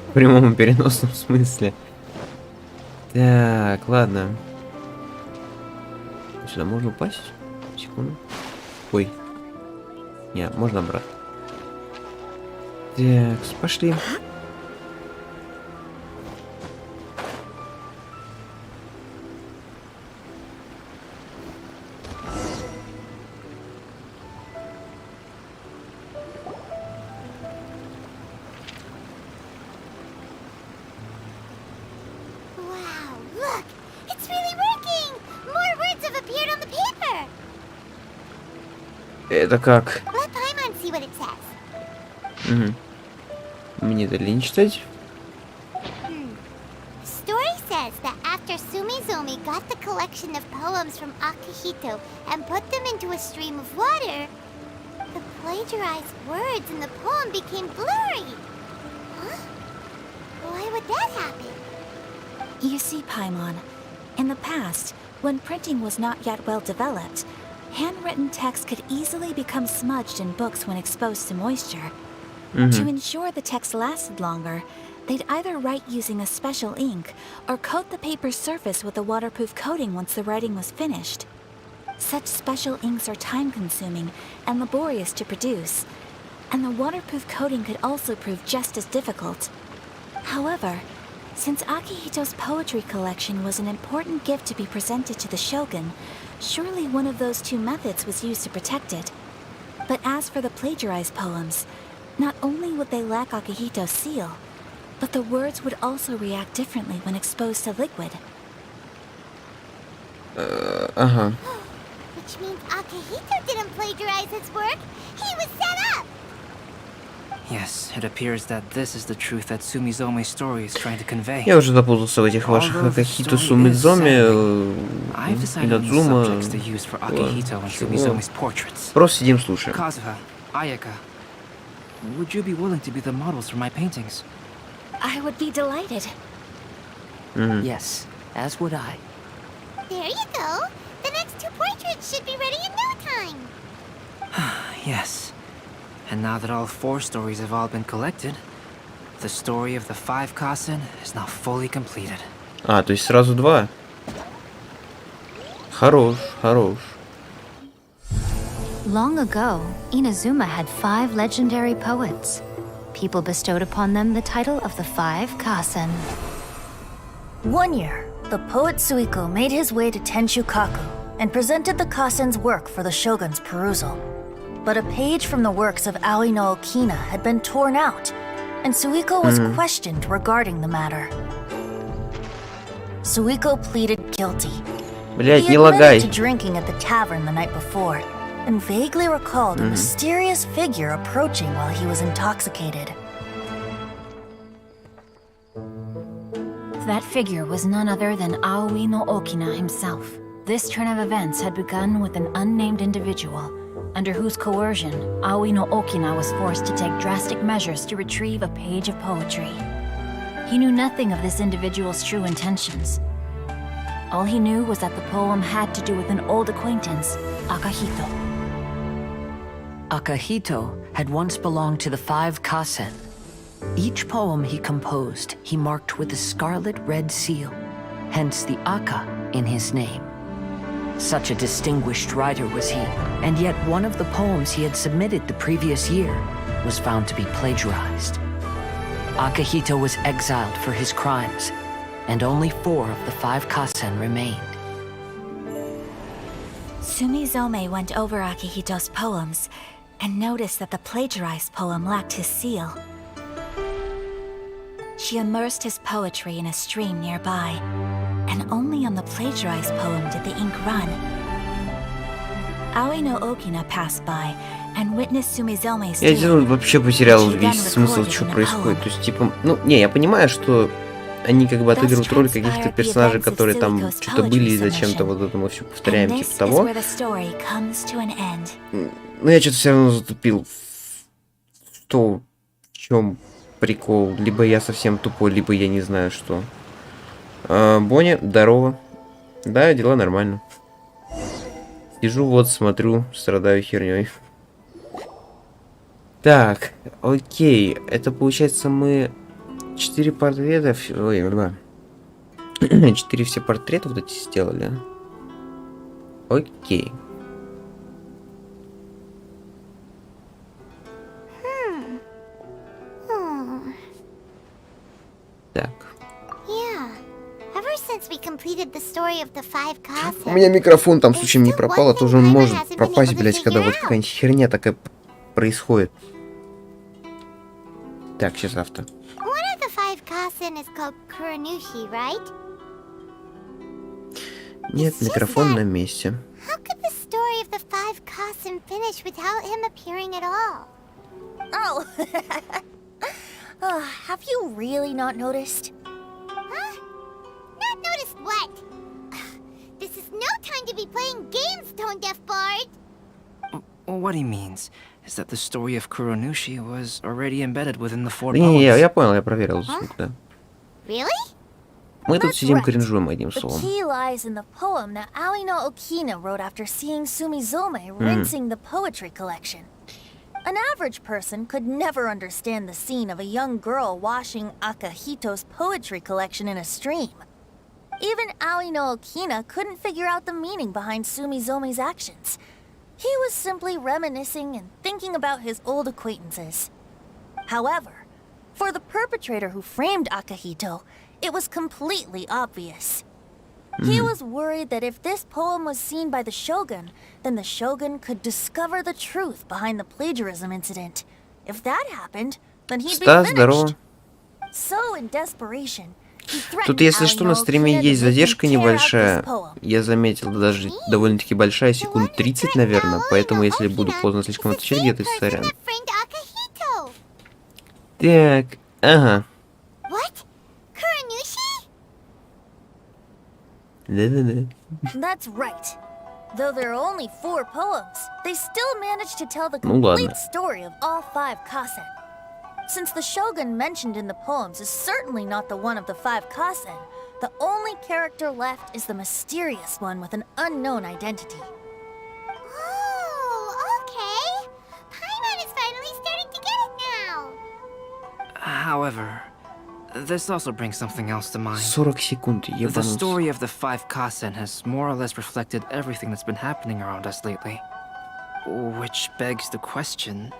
В прямом и переносном смысле. Так, ладно. Сюда можно упасть? Секунду. Ой. Не, можно обратно. Так, пошли. Wow, look! It's really working! More words have appeared on the paper! Это как? Let Paimon see what it says. Угу. Мне это ли не читать? Story says that after Sumizomi got the collection of poems from Akihito and put them into a stream of water, the plagiarized words in the poem became blurry. Huh? Why would that happen? You see, Paimon, in the past, when printing was not yet well developed, handwritten text could easily become smudged in books when exposed to moisture. To ensure the text lasted longer, they'd either write using a special ink or coat the paper's surface with a waterproof coating once the writing was finished. Such special inks are time-consuming and laborious to produce, and the waterproof coating could also prove just as difficult. However, since Akihito's poetry collection was an important gift to be presented to the shogun, surely one of those two methods was used to protect it. But as for the plagiarized poems, not only would they lack Akihito's seal, but the words would also react differently when exposed to liquid. Ага. Which means Akihito didn't plagiarize his work. He was set up. Yes, it appears that this is the truth that Sumizome's story is trying to convey. Я уже запутался в этих ваших Акихито, Сумидзоми, Инадзума. Просто сидим, слушаем. Kazuha, Ayaka, would you be willing to be the models for my paintings? I would be delighted. Yes, as would I. There you go. The next two portraits should be ready in no time. Yes. And now that all four stories have all been collected, the story of the 5 Kasen is now fully completed. А, то есть сразу два. Хорош, хорош. Long ago, Inazuma had 5 legendary poets. People bestowed upon them the title of the 5 Kasen. One year, the poet Suiko made his way to Tenshukaku and presented the Kasen's work for the shogun's perusal. But a page from the works of Aoi no Okina had been torn out, and Suiko was questioned regarding the matter. Suiko pleaded guilty. Блять, He не admitted лагай. to drinking at the tavern the night before, and vaguely recalled a mysterious figure approaching while he was intoxicated. That figure was none other than Aoi no Okina himself. This turn of events had begun with an unnamed individual, under whose coercion, Aoi no Okina was forced to take drastic measures to retrieve a page of poetry. He knew nothing of this individual's true intentions. All he knew was that the poem had to do with an old acquaintance, Akihito. Akihito had once belonged to the 5 Kasen. Each poem he composed, he marked with a scarlet red seal, hence the Aka in his name. Such a distinguished writer was he, and yet one of the poems he had submitted the previous year was found to be plagiarized. Akihito was exiled for his crimes, and only 4 of the 5 Kasen remained. Sumizome went over Akihito's poems, and noticed that the plagiarized poem lacked his seal. She immersed his poetry in a stream nearby, and only on the plagiarized poem did the ink run. Aoi no Okina passed by and witnessed Sumizome's Я tale. вообще потерял весь смысл, что происходит. То есть, типа, ну, не, я понимаю, что они как бы отыгрывают роль каких-то персонажей, которые там что-то были, и зачем-то вот это мы все повторяем, типа того. Но я что-то все равно затупил. В чем прикол? Либо я совсем тупой, либо я не знаю что. Бонни, здорово. Да, дела нормально. Сижу, вот, смотрю, страдаю херней. Так, окей. Это получается мы 4 портрета. Ой, 4 все портрета вот эти сделали. Окей. Так. У меня микрофон там случайно не пропал, а тоже он может пропасть, блять, когда вот какая-нибудь херня такая происходит. Так, сейчас авто. Нет, микрофон на месте. Oh, have you really not noticed? Huh? Not noticed what? This is no time to be playing games, tone-deaf bard! What he means is that the story of Kuronushi was already embedded within the four Не, poems. я понял, я проверил звук, да. Really? Мы тут сидим кринжуем одним The словом. key lies in the poem that Aoi no Okina wrote after seeing Sumizome rinsing the poetry collection. An average person could never understand the scene of a young girl washing Akahito's poetry collection in a stream. Even Aoi no Okina couldn't figure out the meaning behind Sumizome's actions. He was simply reminiscing and thinking about his old acquaintances. However, for the perpetrator who framed Akahito, it was completely obvious. He was worried that if this poem was seen by the Shogun, then the Shogun could discover the truth behind the plagiarism incident. If that happened, then he'd be finished. So in desperation, he threatened Тут, если что, на стриме есть задержка небольшая. Я заметил, даже довольно-таки большая, секунд 30, наверное. Поэтому, если буду поздно слишком отвечать, где-то сорян. Так, ага. Да-да-да. That's right. Though there are only 4 poems, they still managed to tell the complete story of all 5 kasen. Since the shogun mentioned in the poems is certainly not the one of the 5 kasen, the only character left is the mysterious one with an unknown identity. Oh, okay. Paimon is finally starting to get it now. However, this also brings something else to mind. 40 секунд, The ебануться. story of the 5 kasen has more or less reflected everything that's been happening around us lately. Which begs the question,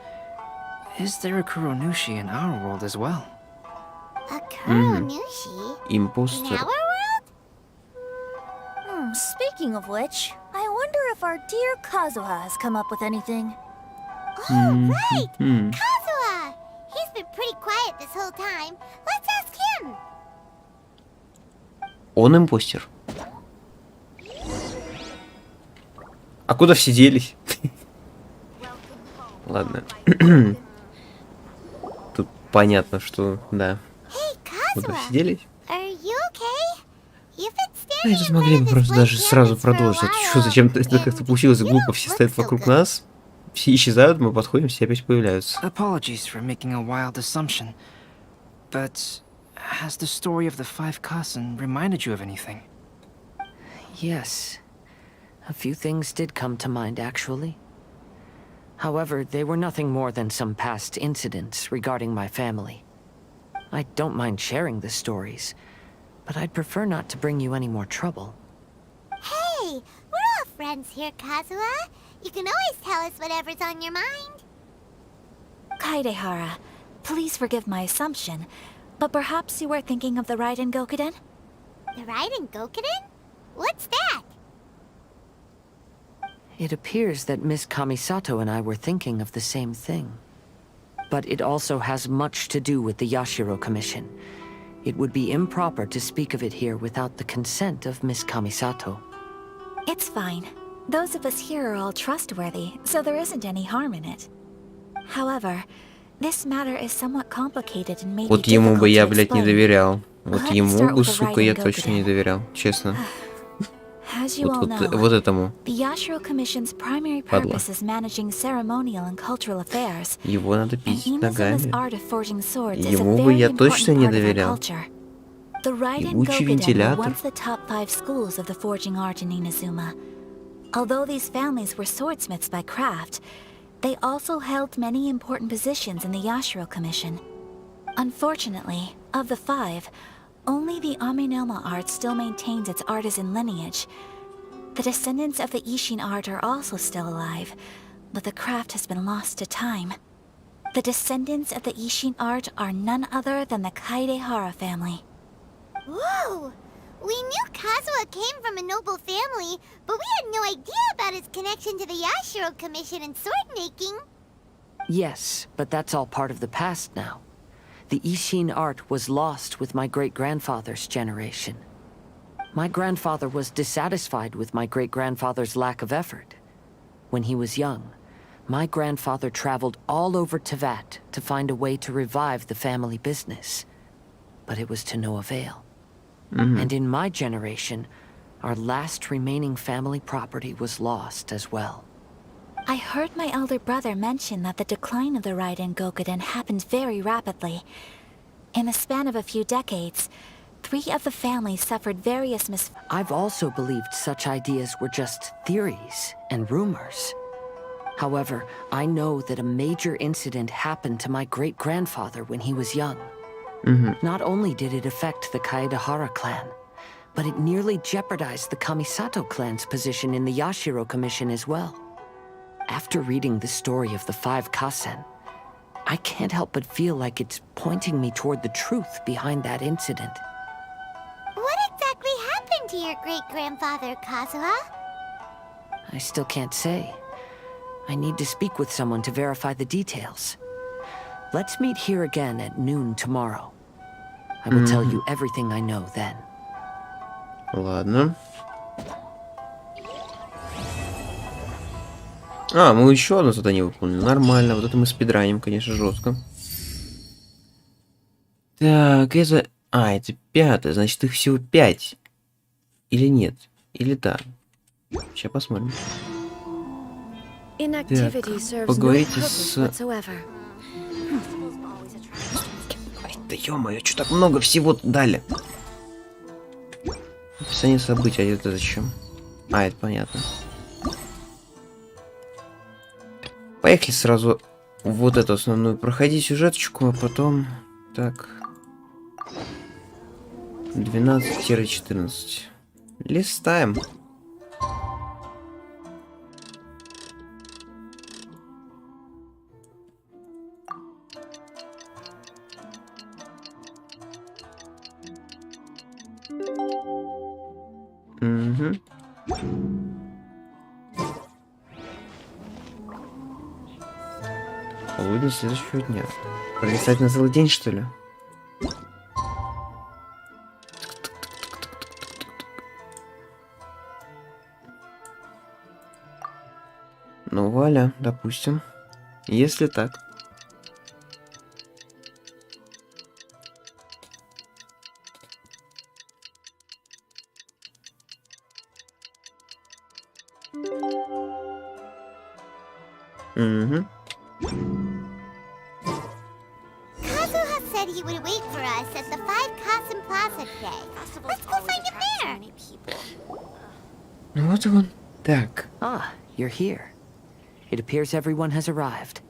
is there a Kuronushi in our world as well? A Kuronushi? Импостер. In our world? Speaking of which, I wonder if our dear Kazuha has come up with anything. Oh, right! Kazuha! He's been pretty quiet this whole time. Let's ask him. Он импостер. А куда все делись? Ладно. Тут понятно, что да. Куда все делись? Are you okay? You've been Они тут могли бы просто даже сразу продолжить. Это что, зачем-то это как-то получилось глупо, все стоят вокруг нас. Все исчезают, мы подходим, все опять появляются. Apologies for making a wild assumption, but has the story of the 5 kasen reminded you of anything? Yes. A few things did come to mind, actually. However, they were nothing more than some past incidents regarding my family. I don't mind sharing the stories, but I'd prefer not to bring you any more trouble. Hey, we're all friends here, Kazuha. You can always tell us whatever's on your mind. Kaidehara, please forgive my assumption, but perhaps you were thinking of the Raiden Gokuden? The Raiden Gokuden? What's that? It appears that Miss Kamisato and I were thinking of the same thing. But it also has much to do with the Yashiro Commission. It would be improper to speak of it here without the consent of Miss Kamisato. It's fine. Those of us here are all trustworthy, so there isn't any harm in it. However, this matter is somewhat complicated and may be Вот ему бы difficult я, to блядь, не explain. доверял. Вот Let's start ему бы, with the сука, я Raiden точно не Gokuden. доверял. Честно. As you all know, Вот этому. the Yashiro Commission's primary Падла. purpose is managing ceremonial and cultural affairs. Его надо And пиздить Inuzuma's ногами. art of forging swords is a Ему бы very я important точно не part of our доверял. culture. The Raiden Ебучий Gokuden were вентилятор. once the top 5 schools of the forging art in Inazuma. Although these families were swordsmiths by craft, they also held many important positions in the Yashiro Commission. Unfortunately, of the 5, only the Amenoma art still maintains its artisan lineage. The descendants of the Ishin art are also still alive, but the craft has been lost to time. The descendants of the Ishin art are none other than the Kaidehara family. Whoa! We knew Kazuha came from a noble family, but we had no idea about his connection to the Yashiro Commission and sword making. Yes, but that's all part of the past now. The Ishin art was lost with my great-grandfather's generation. My grandfather was dissatisfied with my great-grandfather's lack of effort. When he was young, my grandfather traveled all over Teyvat to find a way to revive the family business. But it was to no avail. And in my generation, our last remaining family property was lost as well. I heard my elder brother mention that the decline of the Raiden Gokuden happened very rapidly. In the span of a few decades, 3 of the families suffered various I've also believed such ideas were just theories and rumors. However, I know that a major incident happened to my great-grandfather when he was young. Not only did it affect the Kaedehara clan, but it nearly jeopardized the Kamisato clan's position in the Yashiro Commission as well. After reading the story of the 5 Kasen, I can't help but feel like it's pointing me toward the truth behind that incident. What exactly happened to your great-grandfather, Kazuha? I still can't say. I need to speak with someone to verify the details. Let's meet here again at noon tomorrow. I will tell you everything I know then. Ладно. А, мы еще одно задание выполнили. Нормально. Вот это мы спидраним, конечно, жестко. Так, это... А, это 5. Значит, их всего 5. Или нет? Или да? Сейчас посмотрим. Так, поговорите с... Ай, да ё-моё, что так много всего дали? Описание событий, а это зачем? А, это понятно. Поехали сразу вот эту основную. Проходи сюжеточку, а потом... Так. 12-14. Листаем. Полудень следующего дня. Пролистать на целый день, что ли? Ну, вуаля, допустим. Если так. Kazuha said he would wait for us at the 5 Kasen Plaza today. Let's go find him there. Вот он. Так. Ah, you're here. It appears everyone has arrived.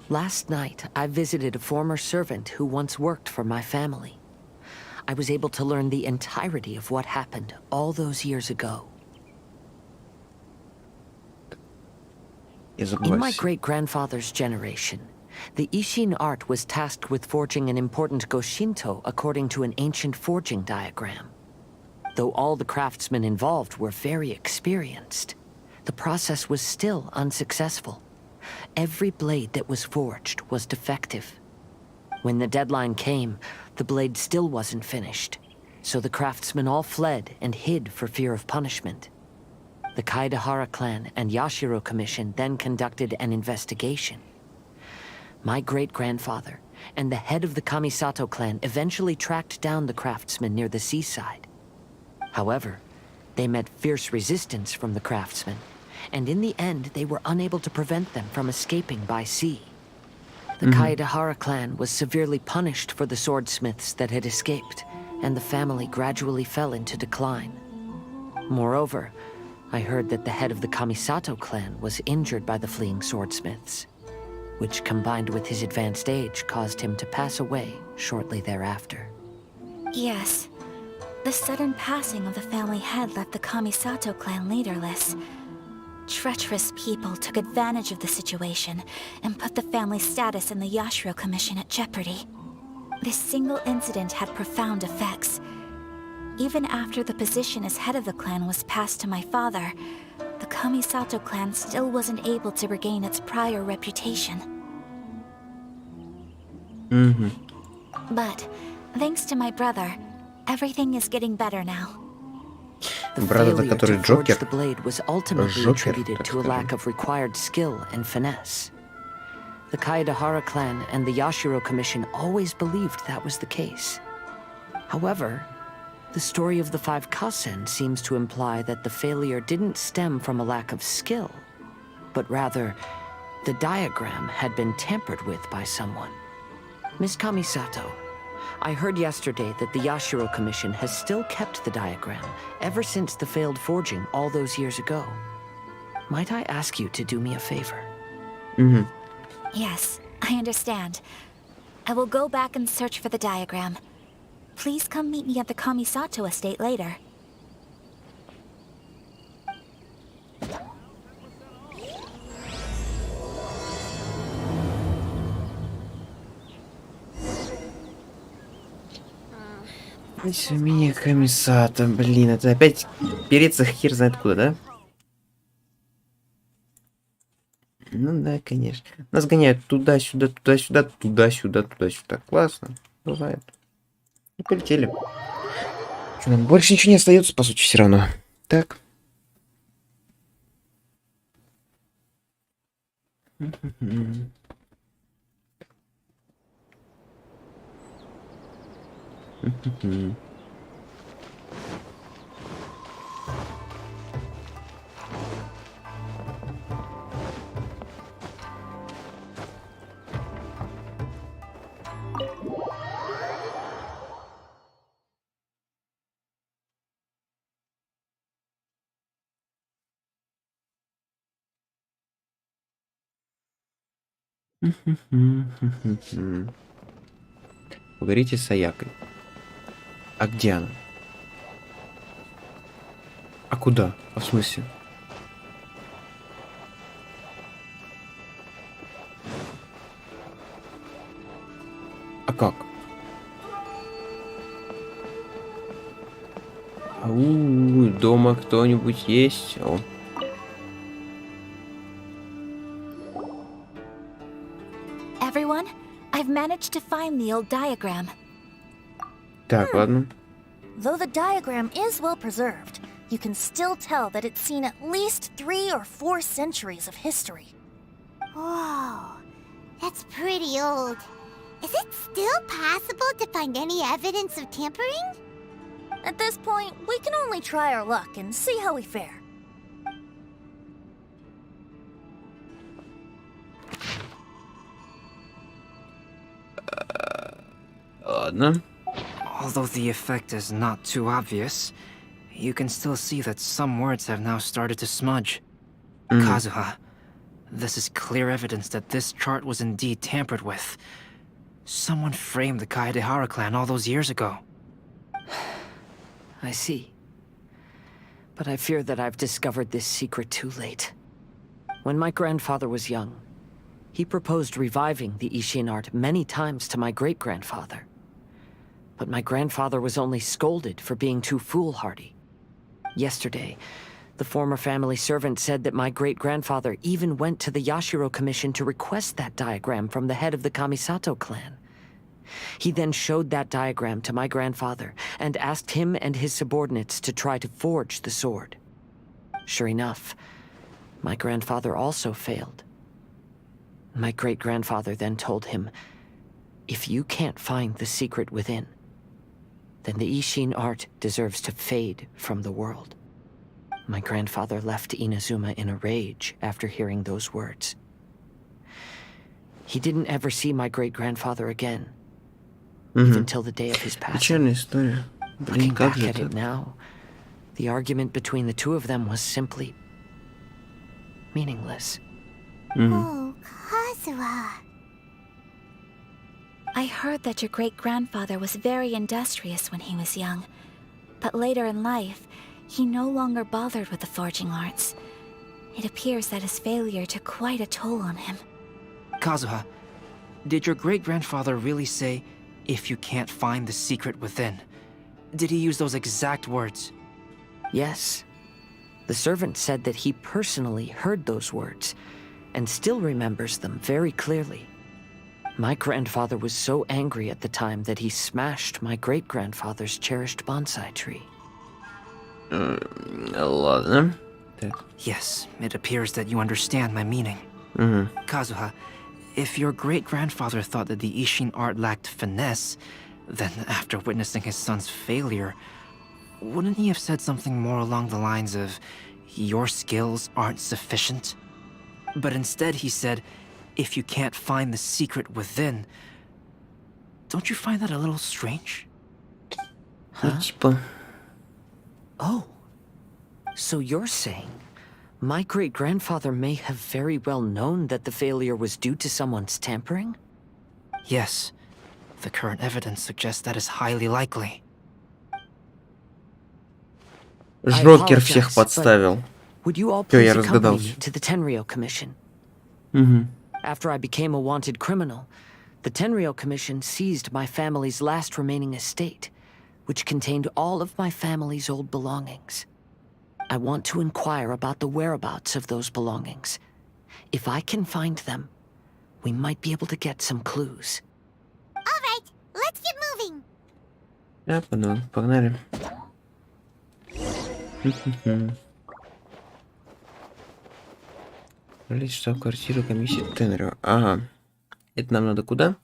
Last night, I visited a former servant who once worked for my family. I was able to learn the entirety of what happened all those years ago. In my great-grandfather's generation, the Ishin art was tasked with forging an important Goshinto according to an ancient forging diagram. Though all the craftsmen involved were very experienced, the process was still unsuccessful. Every blade that was forged was defective. When the deadline came, the blade still wasn't finished, so the craftsmen all fled and hid for fear of punishment. The Kaedehara clan and Yashiro Commission then conducted an investigation. My great-grandfather and the head of the Kamisato clan eventually tracked down the craftsmen near the seaside. However, they met fierce resistance from the craftsmen, and in the end they were unable to prevent them from escaping by sea. The Kaedehara clan was severely punished for the swordsmiths that had escaped, and the family gradually fell into decline. Moreover, I heard that the head of the Kamisato clan was injured by the fleeing swordsmiths, which combined with his advanced age caused him to pass away shortly thereafter. Yes. The sudden passing of the family head left the Kamisato clan leaderless. Treacherous people took advantage of the situation and put the family's status in the Yashiro Commission at jeopardy. This single incident had profound effects. Even after the position as head of the clan was passed to my father, the Kamisato clan still wasn't able to regain its prior reputation. But, thanks to my brother, everything is getting better now. The failure to forge the blade was ultimately attributed to a lack of required skill and finesse. The Kaedehara clan and the Yashiro Commission always believed that was the case. However, the story of the 5 Kasen seems to imply that the failure didn't stem from a lack of skill, but rather, the diagram had been tampered with by someone. Miss Kamisato, I heard yesterday that the Yashiro Commission has still kept the diagram ever since the failed forging all those years ago. Might I ask you to do me a favor? Yes, I understand. I will go back and search for the diagram. Please come meet me at the Kamisato estate later. Меня Камисата, блин, это опять переться хер знает куда, да? Ну да, конечно. Нас гоняют туда-сюда, туда-сюда, туда-сюда, туда-сюда. Классно. Бывает. И полетели. Что, нам больше ничего не остается, по сути, все равно. Так. Поговорите с Аякой. А где она? А куда? А в смысле? А как? Ау, дома кто-нибудь есть? О. Everyone, I've managed to find the old diagram. Так, ладно. Though the diagram is well preserved, you can still tell that it's seen at least 3 or 4 centuries of history. Whoa, that's pretty old. Is it still possible to find any evidence of tampering? At this point, we can only try our luck and see how we fare. Ладно. Although the effect is not too obvious, you can still see that some words have now started to smudge. Kazuha, this is clear evidence that this chart was indeed tampered with. Someone framed the Kaedehara clan all those years ago. I see. But I fear that I've discovered this secret too late. When my grandfather was young, he proposed reviving the Ishin art many times to my great-grandfather. But my grandfather was only scolded for being too foolhardy. Yesterday, The former family servant said that my great-grandfather even went to the Yashiro Commission to request that diagram from the head of the Kamisato clan. He then showed that diagram to my grandfather and asked him and his subordinates to try to forge the sword. Sure enough, my grandfather also failed. My great-grandfather then told him, if you can't find the secret within, then the Ishin art deserves to fade from the world. My grandfather left Inazuma in a rage after hearing those words. He didn't ever see my great-grandfather again, even till the day of his passing. Печальная история. Блин, Looking как back же at it так? now, the argument between the two of them was simply meaningless. Oh, Kazuha. I heard that your great-grandfather was very industrious when he was young, but later in life, he no longer bothered with the forging arts. It appears that his failure took quite a toll on him. Kazuha, did your great-grandfather really say, if you can't find the secret within? Did he use those exact words? Yes. The servant said that he personally heard those words, and still remembers them very clearly. My grandfather was so angry at the time that he smashed my great-grandfather's cherished bonsai tree. Ладно. Так. Yes, it appears that you understand my meaning. Kazuha, if your great-grandfather thought that the Ishin art lacked finesse, then after witnessing his son's failure, wouldn't he have said something more along the lines of, your skills aren't sufficient? But instead he said, if you can't find the secret within. Don't you find that a little strange? Ну, типа... Oh. So you're saying my great-grandfather may have very well known that the failure was due to someone's tampering? Yes. The current evidence suggests that is highly likely. Жрокер всех подставил. Would you all Всё, please я accompany разгадался. me to the Tenryou Commission? Угу. After I became a wanted criminal, the Tenryou Commission seized my family's last remaining estate, which contained all of my family's old belongings. I want to inquire about the whereabouts of those belongings. If I can find them, we might be able to get some clues. All right, let's get moving. Я понял, погнали. Пролезть штаб-квартиру комиссии Тенрю. Ага. Это нам надо куда?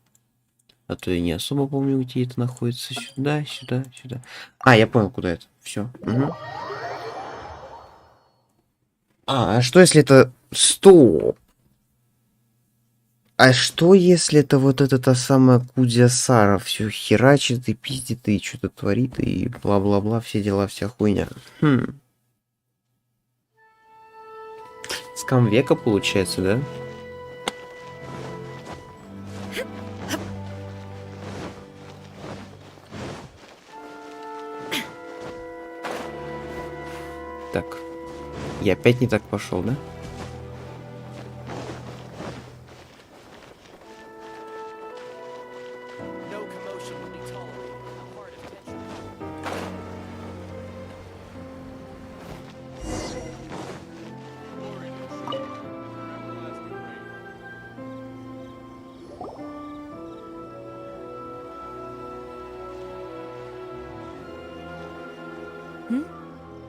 А то я не особо помню, где это находится. Сюда, сюда, сюда. А, я понял, куда это. Все. Угу. А что если это... Стоп! А что если это вот эта та самая Кудзясара все херачит и пиздит и что-то творит и бла-бла-бла, все дела, вся хуйня. Скам века получается, да? Так. Я опять не так пошел, да?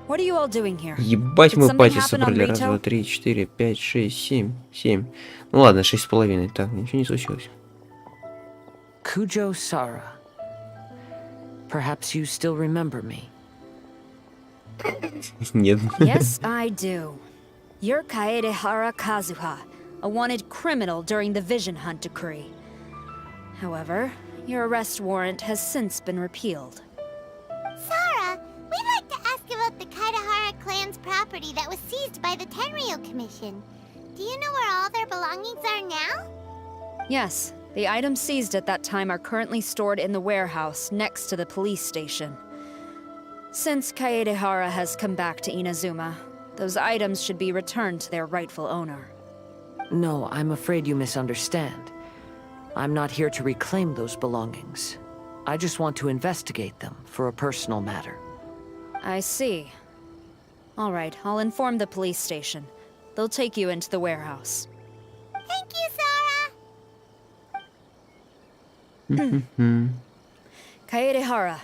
What are you all doing here? Ебать, мы Did пати something happen on собрали. Раз, Rito? два, три, четыре, пять, шесть, семь. Ну ладно, 6,5. Так, ничего не случилось. Kujo Sara. Perhaps you still remember me. Нет. Yes, I do. You're Kaedehara Kazuha, a wanted criminal during the Vision Hunt decree. However, your arrest warrant has since been repealed. Sarah, we'd like to ask about the Kaedehara clan's property that was seized by the Tenryou Commission. Do you know where all their belongings are now? Yes, the items seized at that time are currently stored in the warehouse next to the police station. Since Kaedehara has come back to Inazuma, those items should be returned to their rightful owner. No, I'm afraid you misunderstand. I'm not here to reclaim those belongings. I just want to investigate them for a personal matter. I see. All right, I'll inform the police station. They'll take you into the warehouse. Thank you, Sora. Kaedehara,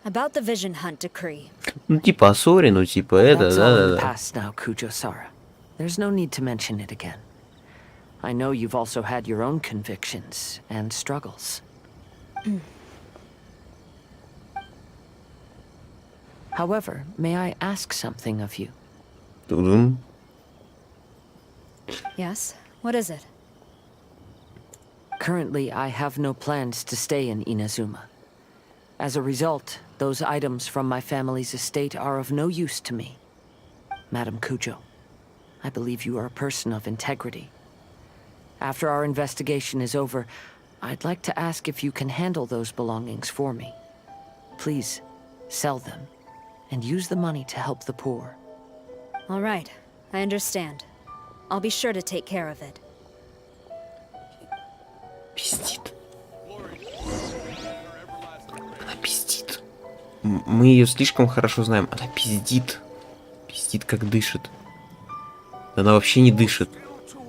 about the Vision Hunt decree. Ну, типа о ссоре, ну, типа это, That's all in the да-да-да. past now, Kujo-Sara. There's no need to mention it again. I know you've also had your own convictions and struggles. However, may I ask something of you? Тудум. Yes? What is it? Currently, I have no plans to stay in Inazuma. As a result, those items from my family's estate are of no use to me. Madam Kujo, I believe you are a person of integrity. After our investigation is over, I'd like to ask if you can handle those belongings for me. Please, sell them, and use the money to help the poor. All right, I understand. I'll be sure to take care of it. Пиздит. Она пиздит. Мы ее слишком хорошо знаем. Она пиздит. Пиздит, как дышит. Она вообще не дышит.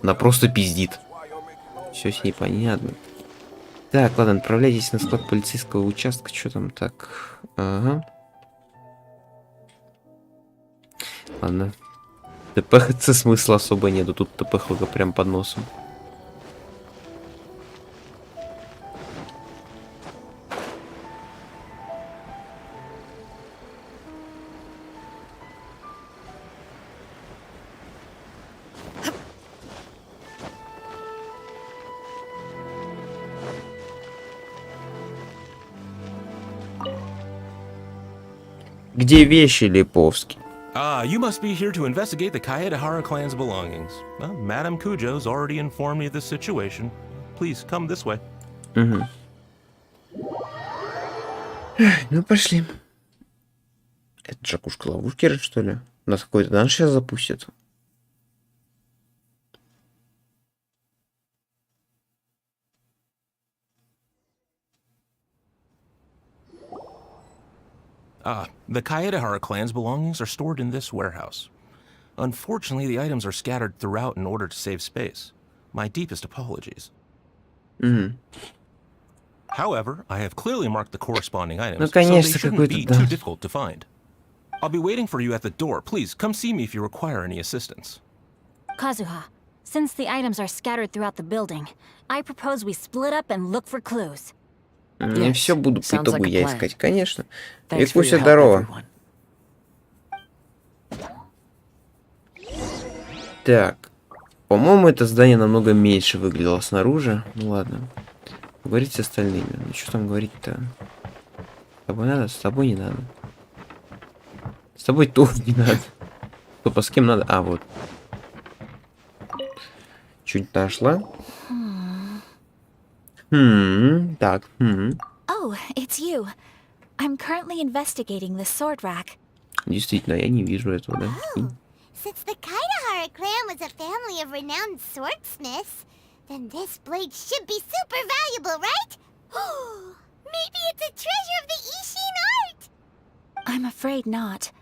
Она просто пиздит. Все с ней понятно. Так, ладно, отправляйтесь на склад полицейского участка. Что там так? Ага. Ладно. ТПХЦ смысла особо нету. Тут ТПХ прям под носом. Где вещи, Липовский? Ah, you must be here to investigate the Kaedehara clan's belongings. Well, Madam Kujo's already informed me of the situation. Please come this way. Угу. Ну, пошли. Это Джакушка ловушки, что ли? У нас какой-то данж сейчас запустит. The Kaedehara clan's belongings are stored in this warehouse. Unfortunately, the items are scattered throughout in order to save space. My deepest apologies. However, I have clearly marked the corresponding items, so they shouldn't be too difficult to find. I'll be waiting for you at the door. Please, come see me if you require any assistance. Kazuha, since the items are scattered throughout the building, I propose we split up and look for clues. Я все буду по итогу я искать, конечно. Викуся, здорово. Так. По-моему, это здание намного меньше выглядело снаружи. Ну ладно. Поговорить с остальными. Ну что там говорить-то? С тобой надо? С тобой не надо. С тобой тоже не надо. Стоп, а с кем надо? А, вот. Чуть нашла. Так. Oh, it's you. I'm currently investigating the sword rack. Действительно, я не вижу этого, да? Since the Kaedehara clan was a family of renowned swordsmiths, then this blade should be super valuable, right? Maybe it's a treasure of the Ishin art! I'm afraid not.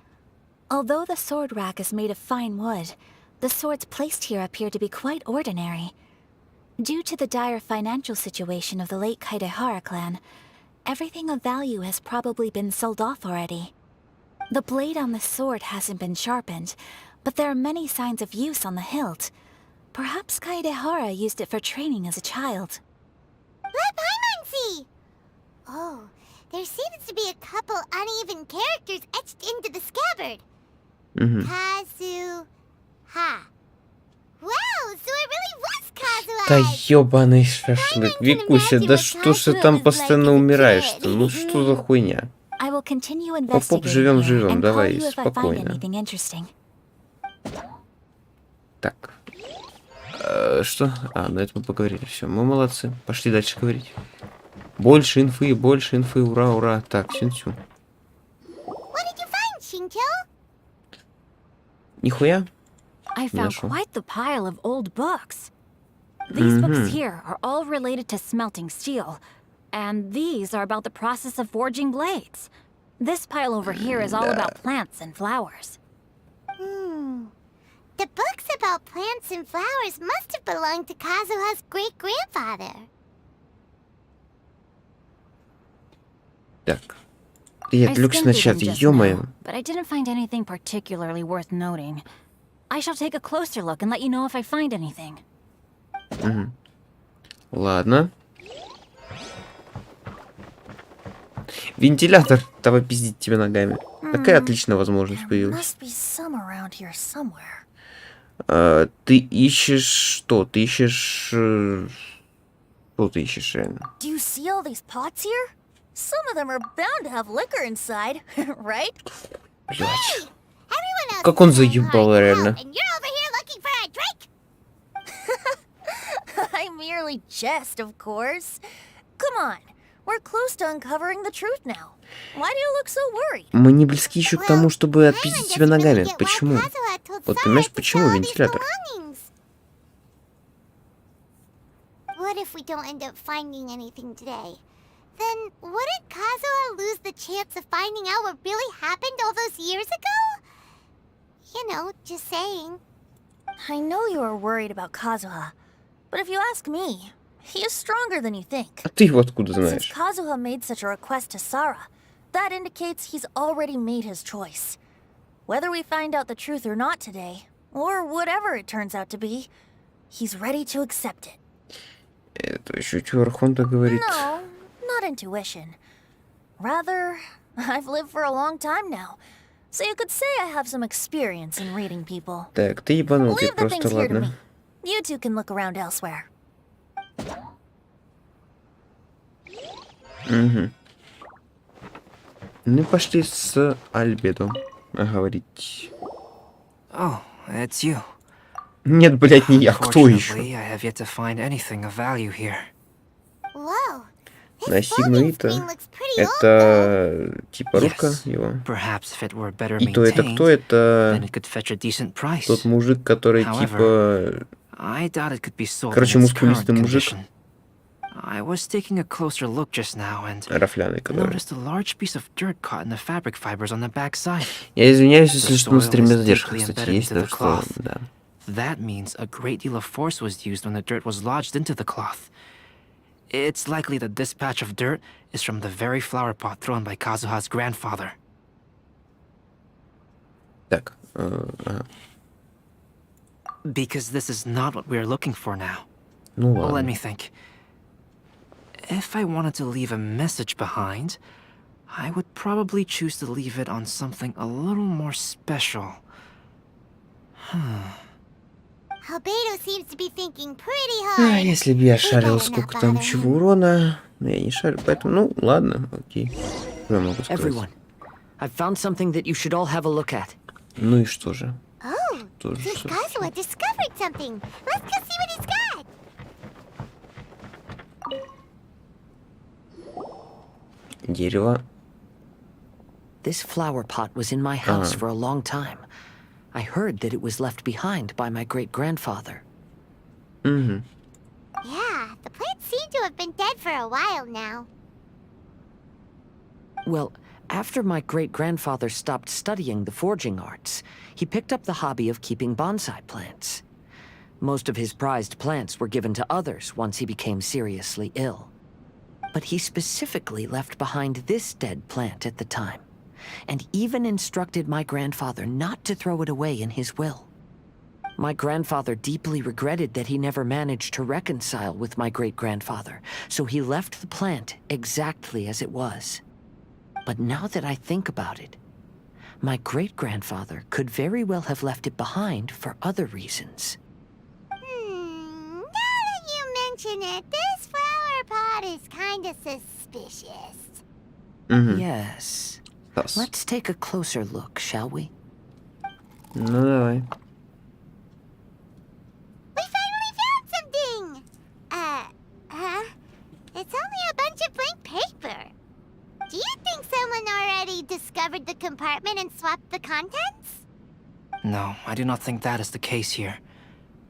Although the sword rack is made of fine wood, the swords placed here appear to be quite ordinary. Due to the dire financial situation of the late Kaedehara clan, everything of value has probably been sold off already. The blade on the sword hasn't been sharpened, but there are many signs of use on the hilt. Perhaps Kaedehara used it for training as a child. Let Paimon see! Oh, there seems to be a couple uneven characters etched into the scabbard. Kazuha. Wow, so it really was Kazuha! Да ёбаный шашлык. Викуся, да что ж ты там постоянно умираешь-то? Ну что за хуйня? Поп-поп, живем, давай, спокойно. Так. Что? А, на этом мы поговорили. Все, мы молодцы. Пошли дальше говорить. Больше инфы, ура, ура. Так, синчу. Нихуя? I found quite the pile of old books. These books here are all related to smelting steel, and these are about the process of forging blades. This pile over here is all about plants and flowers. The books about plants and flowers must have belonged to Kazuha's great-grandfather. Так. Я отвлекся на чат, ё-моё. But I didn't find anything particularly worth noting. I shall take a closer look and let you know if I find anything. Ладно. Вентилятор. Давай пиздить тебя ногами. Такая отличная возможность появилась. Ты ищешь что? Ты ищешь... Что ты ищешь реально? Do you see all these pots here? Some of them are bound to have liquor inside, right? Блять. Как он заебал реально. I merely jest, of course. Come on, we're close to uncovering the truth now. Why do you look so worried? Мы не близки еще к тому, чтобы отпиздить тебя ногами. Почему? Вот понимаешь, почему вентилятор? What if we don't end up finding anything today? Then wouldn't Kazuha lose the chance of finding out what really happened all those years ago? You know, just saying. I know you are worried about Kazuha, but if you ask me, he is stronger than you think. А ты его откуда Since знаешь? Kazuha made such a request to Sara, that indicates he's already made his choice. Whether we find out the truth or not today, or whatever it turns out to be, he's ready to accept it. Это еще чё Архонта говорит? No, not intuition. Rather, I've lived for a long time now, so you could say I have some experience in reading people. Так, ты ебанутый, Leave the things просто here to me. ладно. You two can look around elsewhere. Угу. Ну пошли с Альбедо говорить. Oh, it's you. Нет, блядь, не я. Кто еще? Unfortunately, I have yet to find anything of value here. Whoa. На Сигнуита. Это типа рука его. Perhaps if it were better И то это maintained, кто? Это then it could fetch a decent price. тот мужик, который However, типа... I doubt it could be sold Короче, in its current мускулистый мужик. condition. I was taking a closer look just now and Рафляный, который... noticed a large piece of dirt caught in the fabric fibers on the back side. Я извиняюсь, если The что на soil стриме is задержка, deeply кстати, embedded есть, into the так что... cloth. Да. That means a great deal of force was used when the dirt was lodged into the cloth. It's likely that this patch of dirt is from the very flower pot thrown by Kazuha's grandfather. Так, Because this is not what we are looking for now. Ну Well, let ладно. me think. If I wanted to leave a message behind, I would probably choose to leave it on something a little more special. Albedo seems to be thinking pretty А, hard. если бы я шарил, сколько там чего урона... Но я не шарю, поэтому... Ну, ладно, окей. Что я могу сказать? Everyone, I've found something that you should all have a look at. Ну и что же? Oh, Что же, since что же? Kazuha discovered something. Let's go see what he's got. Дерево. This flower pot was in my house for a long time. I heard that it was left behind by my great-grandfather. Угу. Yeah, the plants seem to have been dead for a while now. Well, after my great-grandfather stopped studying the forging arts, he picked up the hobby of keeping bonsai plants. Most of his prized plants were given to others once he became seriously ill. But he specifically left behind this dead plant at the time, and even instructed my grandfather not to throw it away in his will. My grandfather deeply regretted that he never managed to reconcile with my great-grandfather, so he left the plant exactly as it was. But now that I think about it, my great-grandfather could very well have left it behind for other reasons. Now that you mention it, this flower pot is kinda suspicious. Yes. Let's take a closer look, shall we? Ну, давай. We finally found something! It's only a bunch of blank paper. Do you think someone already discovered the compartment and swapped the contents? No, I do not think that is the case here.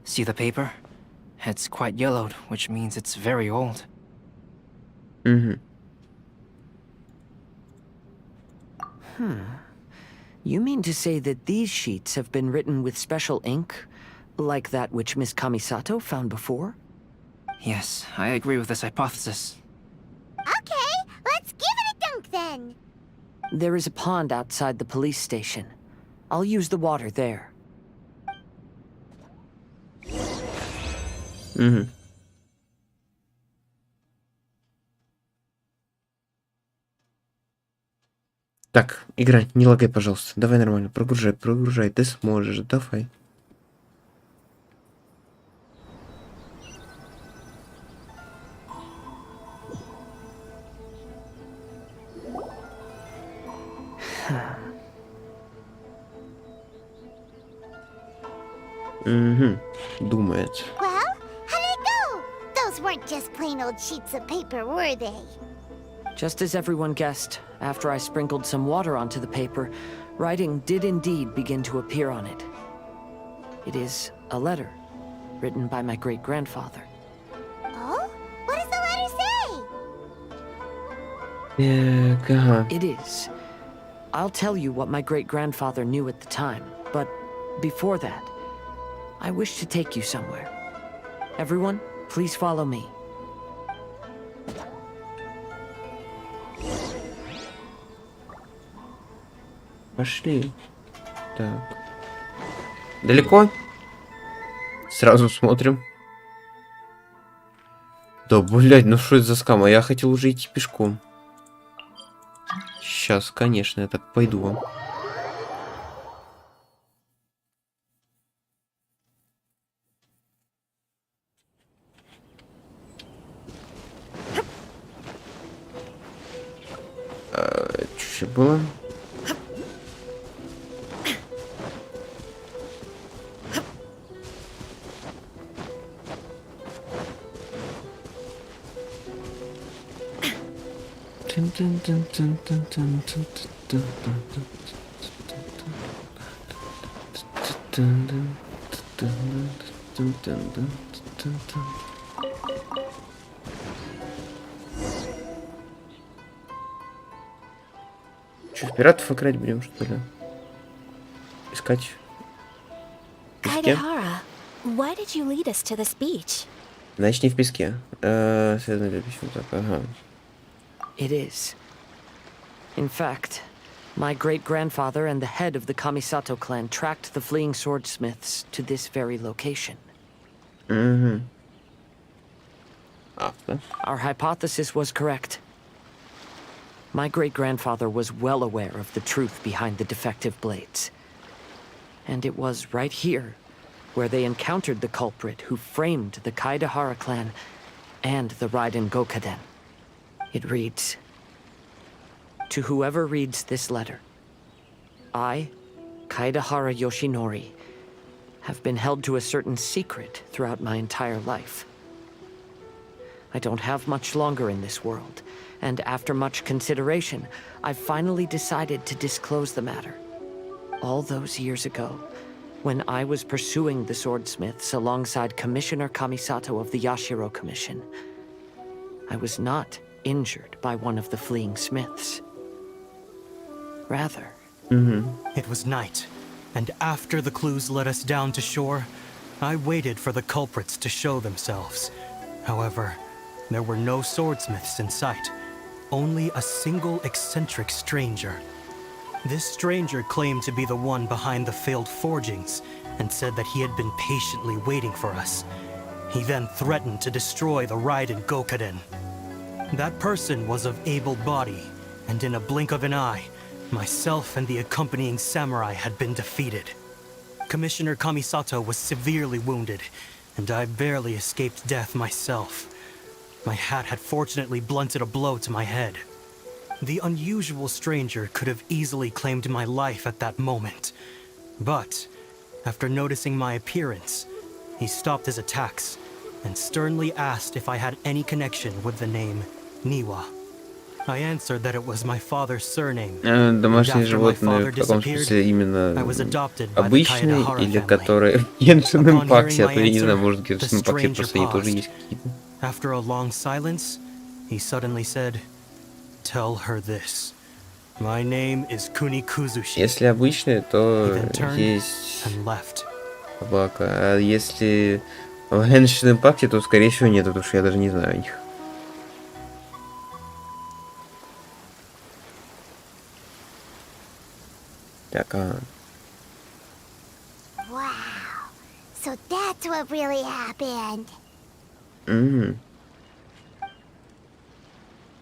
See the paper? It's quite yellowed, which means it's very old. You mean to say that these sheets have been written with special ink, like that which Miss Kamisato found before? Yes, I agree with this hypothesis. Okay, let's give it a dunk then. There is a pond outside the police station. I'll use the water there. Угу. Так, игра, не лагай, пожалуйста. Давай нормально, прогружай, ты сможешь, давай. Угу, думает. Well, how did it go? Those weren't just plain old sheets of paper, were they? Just as everyone guessed, after I sprinkled some water onto the paper, writing did indeed begin to appear on it. It is a letter, written by my great-grandfather. Oh? What does the letter say? It is. I'll tell you what my great-grandfather knew at the time, but before that, I wish to take you somewhere. Everyone, please follow me. Пошли. Так. Далеко? Сразу смотрим. Да, блядь, ну что это за скам? А я хотел уже идти пешком. Сейчас, конечно, я так пойду вам. Что было? Что, в пиратов играть будем, что ли? Искать? Kaidahara, why did you lead us to this beach? Значит, не в песке. Ага. It is. In fact, my great-grandfather and the head of the Kamisato clan tracked the fleeing swordsmiths to this very location. Mm-hmm. Our hypothesis was correct. My great-grandfather was well aware of the truth behind the defective blades. And it was right here where they encountered the culprit who framed the Kaidahara clan and the Raiden Gokaden. It reads, "To whoever reads this letter, I, Kaidahara Yoshinori, have been held to a certain secret throughout my entire life. I don't have much longer in this world, and after much consideration, I finally decided to disclose the matter. All those years ago, when I was pursuing the swordsmiths alongside Commissioner Kamisato of the Yashiro Commission, I was not injured by one of the fleeing smiths. Rather, It was night, and after the clues led us down to shore, I waited for the culprits to show themselves. However, there were no swordsmiths in sight, only a single eccentric stranger. This stranger claimed to be the one behind the failed forgings, and said that he had been patiently waiting for us. He then threatened to destroy the Raiden Gokaden. That person was of able body, and in a blink of an eye, myself and the accompanying samurai had been defeated. Commissioner Kamisato was severely wounded, and I barely escaped death myself. My hat had fortunately blunted a blow to my head. The unusual stranger could have easily claimed my life at that moment. But, after noticing my appearance, he stopped his attacks and sternly asked if I had any connection with the name Niwa. I answered that it was my father's surname. Домашние животные в каком смысле именно обычные или которые в Genshin Impact, а то я не знаю, может в Genshin Impact просто они тоже есть какие-то. After a long silence, he suddenly said, "Tell her this. My name is Kunikuzushi. Если обычные, то He then turned есть and left. собака. А если в Genshin Impact, то скорее всего нет, потому что я даже не знаю о них. Так, Wow. So that's what really happened.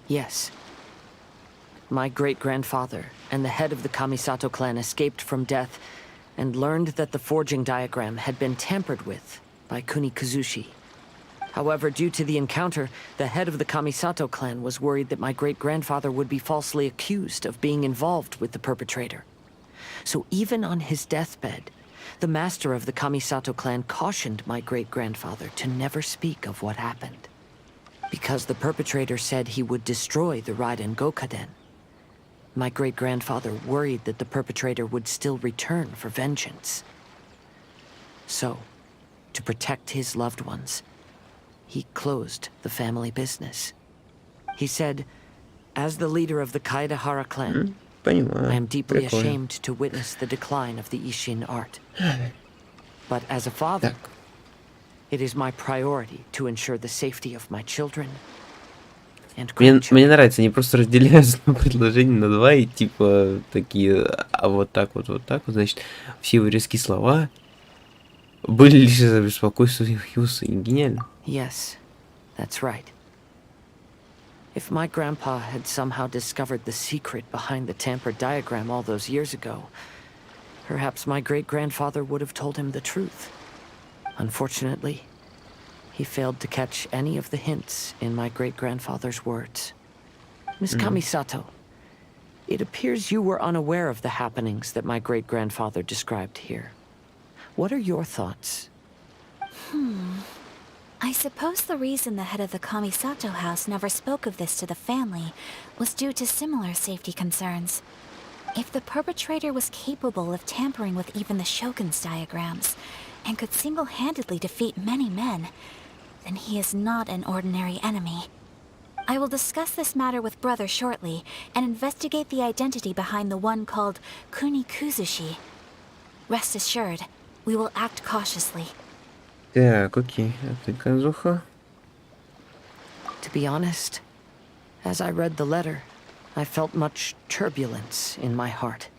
Yes. My great-grandfather and the head of the Kamisato clan escaped from death and learned that the forging diagram had been tampered with by Kunikuzushi. However, due to the encounter, the head of the Kamisato clan was worried that my great-grandfather would be falsely accused of being involved with the perpetrator. So even on his deathbed, the master of the Kamisato clan cautioned my great-grandfather to never speak of what happened. Because the perpetrator said he would destroy the Raiden Gokaden, my great-grandfather worried that the perpetrator would still return for vengeance. So, to protect his loved ones, he closed the family business. He said, as the leader of the Kaedehara clan, I am deeply ashamed to witness the decline of the Ishin art. But as a father, it is my priority to ensure the safety of my children and grandchildren. Мне нравится, они просто разделяют предложение на два и типа такие, а вот так вот, значит, все его резкие слова были лишь из-за беспокойства его сына. Гениально. Yes, that's right. If my grandpa had somehow discovered the secret behind the tampered diagram all those years ago, perhaps my great-grandfather would have told him the truth. Unfortunately, he failed to catch any of the hints in my great-grandfather's words. Miss Kamisato, it appears you were unaware of the happenings that my great-grandfather described here. What are your thoughts? I suppose the reason the head of the Kamisato house never spoke of this to the family was due to similar safety concerns. If the perpetrator was capable of tampering with even the Shogun's diagrams, and could single-handedly defeat many men, then he is not an ordinary enemy. I will discuss this matter with Brother shortly, and investigate the identity behind the one called Kunikuzushi. Rest assured, we will act cautiously. Так, окей. А ты, Казуха? To be honest, as I read the letter, I felt much turbulence in my heart.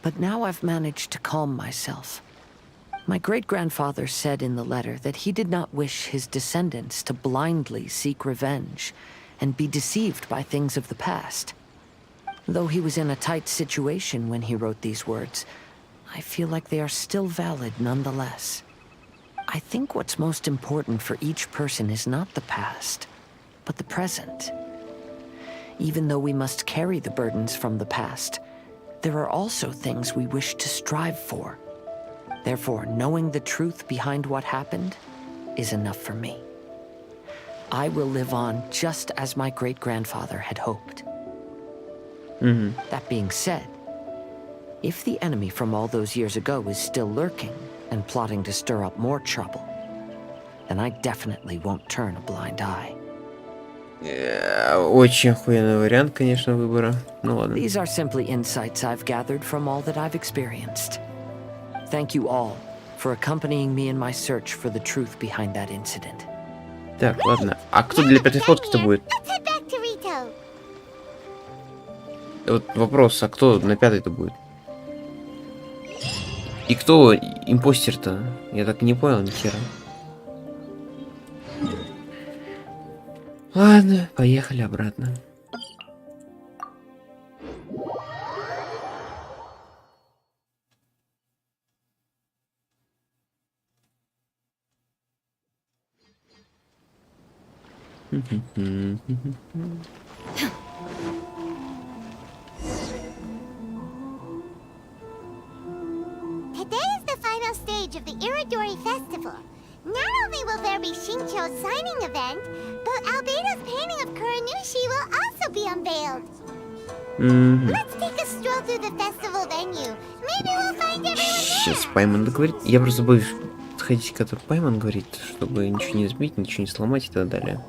But now I've managed to calm myself. My great-grandfather said in the letter that he did not wish his descendants to blindly seek revenge and be deceived by things of the past. Though he was in a tight situation when he wrote these words, I feel like they are still valid nonetheless. I think what's most important for each person is not the past, but the present. Even though we must carry the burdens from the past, there are also things we wish to strive for. Therefore, knowing the truth behind what happened is enough for me. I will live on just as my great-grandfather had hoped. That being said, if the enemy from all those years ago is still lurking and plotting to stir up more trouble, then I definitely won't turn a blind eye. Очень охуенный вариант, конечно, выбора. Ну ладно. These are simply insights I've gathered from all that I've experienced. Thank you all for accompanying me in my search for the truth behind that incident. Так, ладно. А кто для пятой фотки-то будет? Вот вопрос, а кто на пятой-то будет? И кто импостер-то? Я так и не понял ни хера. Ладно, поехали обратно. Today is the final stage of the Iridori Festival. Not only will there be Shincho's signing event, but Albedo's painting of Kuranushi will also be unveiled. Let's take a stroll through the festival venue. Maybe we'll find everyone there. Сейчас Пайман договорит. Я просто боюсь подходить, когда Пайман говорит, чтобы ничего не сбить, ничего не сломать и так далее.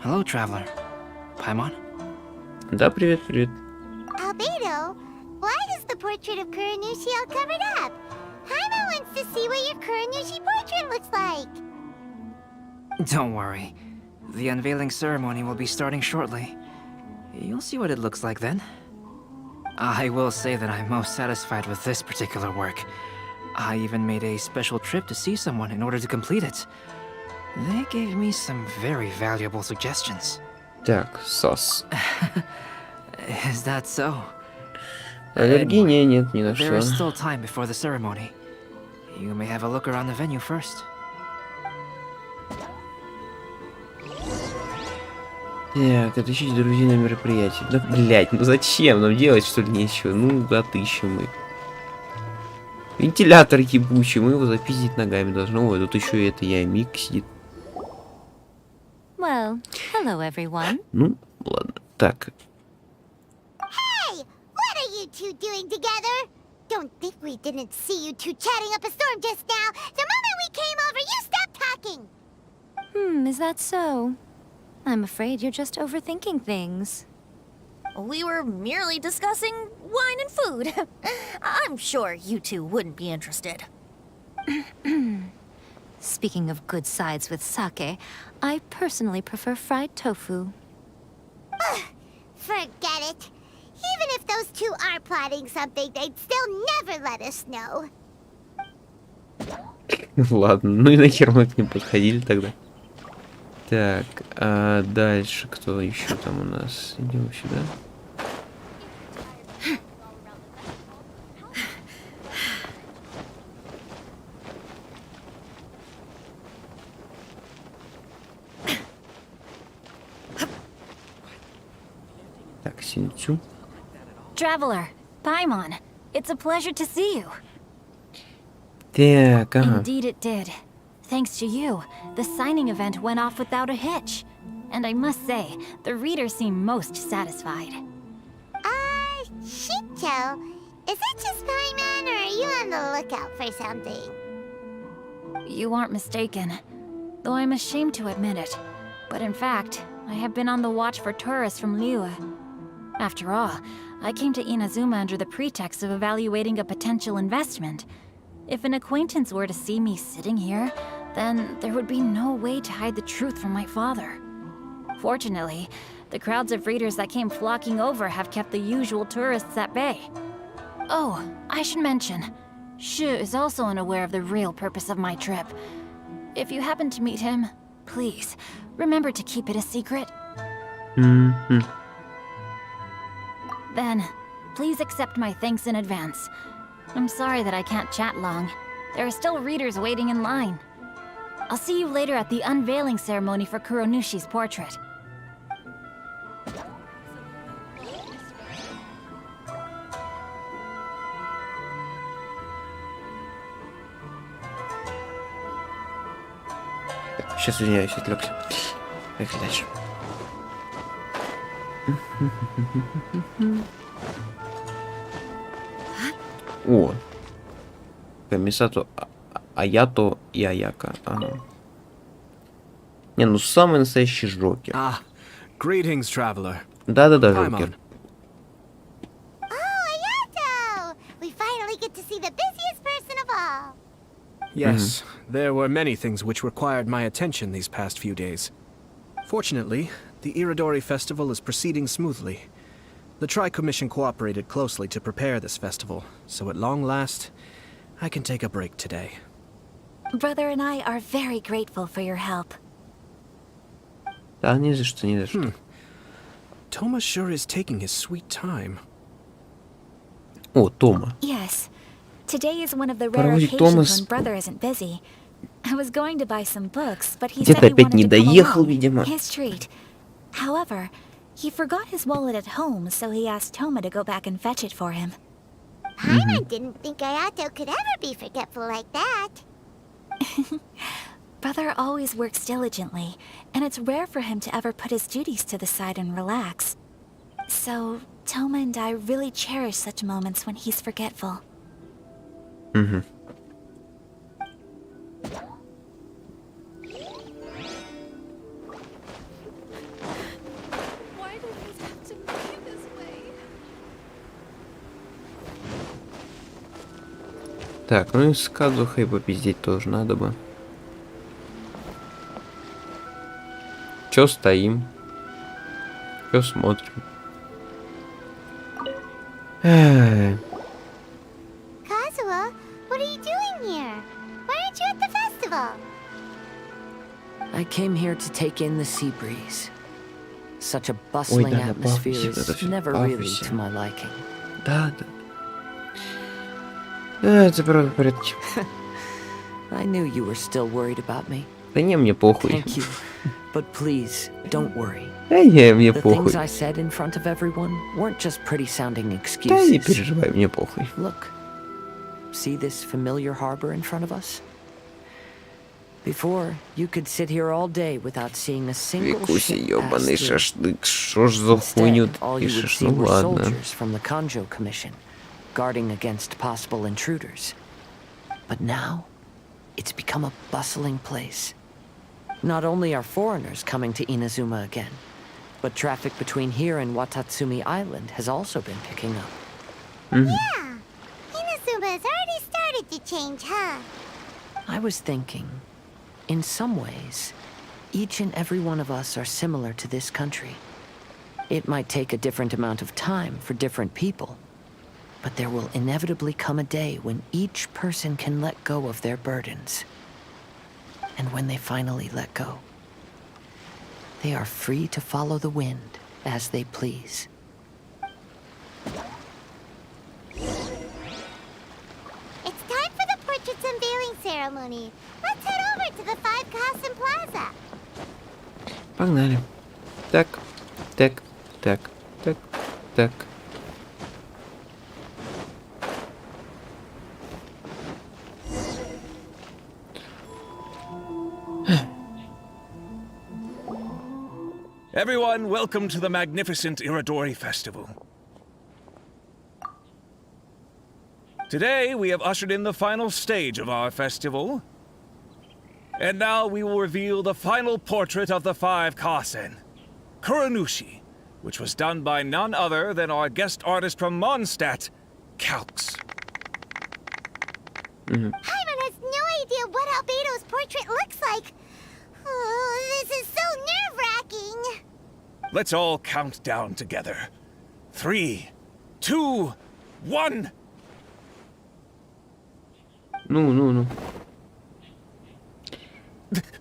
Hello, traveler. Paimon? Да, привет, привет. portrait of Kuranushi all covered up. Haima wants to see what your Kuranushi portrait looks like. Don't worry. The unveiling ceremony will be starting shortly. You'll see what it looks like then. I will say that I'm most satisfied with this particular work. I even made a special trip to see someone in order to complete it. They gave me some very valuable suggestions. Так, сос. Is that so? Аллергии нет, ни на There is что. still time before the ceremony. You may have a look around the venue first. Так, отыщите друзей на мероприятии. Да, блять, ну зачем? Нам делать, что ли, нечего? Ну, отыщем мы. Вентилятор ебучий, мы его запиздить ногами должны. Ой, тут еще и это я и Мик сидит. Well, hello everyone. Ну, ладно. Так. Hey! What are you two doing together? Don't think we didn't see you two chatting up a storm just now. The moment we came over, you stopped talking. Is that so? I'm afraid you're just overthinking things. We were merely discussing wine and food. I'm sure you two wouldn't be interested. Speaking of good sides with sake, I personally prefer fried tofu. Forget it. Even if those two are plotting something, they'd still never let us know. Ладно, ну и нахер мы к ним подходили тогда. Так, а дальше кто еще там у нас? Идем сюда. Так, Синцу. Traveler, Paimon, it's a pleasure to see you. Так, ага. Indeed it did. Thanks to you, the signing event went off without a hitch. And I must say, the readers seem most satisfied. Shincho, is it just Paimon, or are you on the lookout for something? You aren't mistaken, though I'm ashamed to admit it. But in fact, I have been on the watch for tourists from Liyue. After all, I came to Inazuma under the pretext of evaluating a potential investment. If an acquaintance were to see me sitting here, then there would be no way to hide the truth from my father. Fortunately, the crowds of readers that came flocking over have kept the usual tourists at bay. Oh, I should mention, Shu is also unaware of the real purpose of my trip. If you happen to meet him, please, remember to keep it a secret. Then, please accept my thanks in advance. I'm sorry that I can't chat long. There are still readers waiting in line. I'll see you later at the unveiling ceremony for Kuronushi's portrait. Сейчас, извиняюсь, отвлекся. Поехали дальше. О, Камисато, Аято и Аяка. Ага. Не, ну самый настоящий Жокер. Greetings, traveler. Да-да-да, Жокер. Oh, Ayato! We finally get to see the busiest person of all. Yes, there were many things which required my attention these past few days. Fortunately, the Iridori festival is proceeding smoothly. The Tri-Commission cooperated closely to prepare this festival, so at long last, I can take a break today. Brother and I are very grateful for your help. Да, не за что, не за что. Toma sure is taking his sweet time. О, Тома. Yes. Today is one of the rare Проводит occasions Томас. when brother isn't busy. I was going to buy some books, but he Где-то said he опять не wanted to come доехал, along. видимо. His treat. However, he forgot his wallet at home, so he asked Toma to go back and fetch it for him. Paimon didn't think Ayato could ever be forgetful like that. Brother always works diligently, and it's rare for him to ever put his duties to the side and relax. So, Toma and I really cherish such moments when he's forgetful. Угу. Why do things have to be this way? Так, ну и с Кадзухой попиздеть тоже надо бы. Чё стоим? Чё смотрим? Kazuha, what are you doing here? Why aren't you at the festival? I came here to take in the sea breeze. Such a bustling atmosphere is never really to my liking. Да, да. Да, это правда в порядке. I knew you were still worried about me. Да не, мне похуй. Thank you. But please, don't worry. Да не, мне The похуй. things I said in front of everyone weren't just pretty-sounding excuses. Да не переживай, мне похуй. Look. See this familiar harbor in front of us? Before, you could sit here all day without seeing a single Викуся, ship ёбаный pass through. шашлык, шо ж за хуйню Instead, ты all you would пишешь? see Ну were ладно. soldiers from the Kanjo Commission, guarding against possible intruders. But now, it's become a bustling place. Not only are foreigners coming to Inazuma again, but traffic between here and Watatsumi Island has also been picking up. Yeah, Inazuma has already started to change, huh? I was thinking, in some ways, each and every one of us are similar to this country. It might take a different amount of time for different people, but there will inevitably come a day when each person can let go of their burdens. And when they finally let go, they are free to follow the wind as they please. It's time for the portrait's unveiling ceremony. Let's head over to the 5 Kasen Plaza. Погнали. Так, так, так, так, так. Everyone, welcome to the magnificent Iridori Festival. Today, we have ushered in the final stage of our festival. And now we will reveal the final portrait of the 5 Kasen, Kuronushi, which was done by none other than our guest artist from Mondstadt, Calx. Paimon has no idea what Albedo's portrait looks like. Oh, this is so nerve-wracking. Let's all count down together. 3, 2, 1. Ну.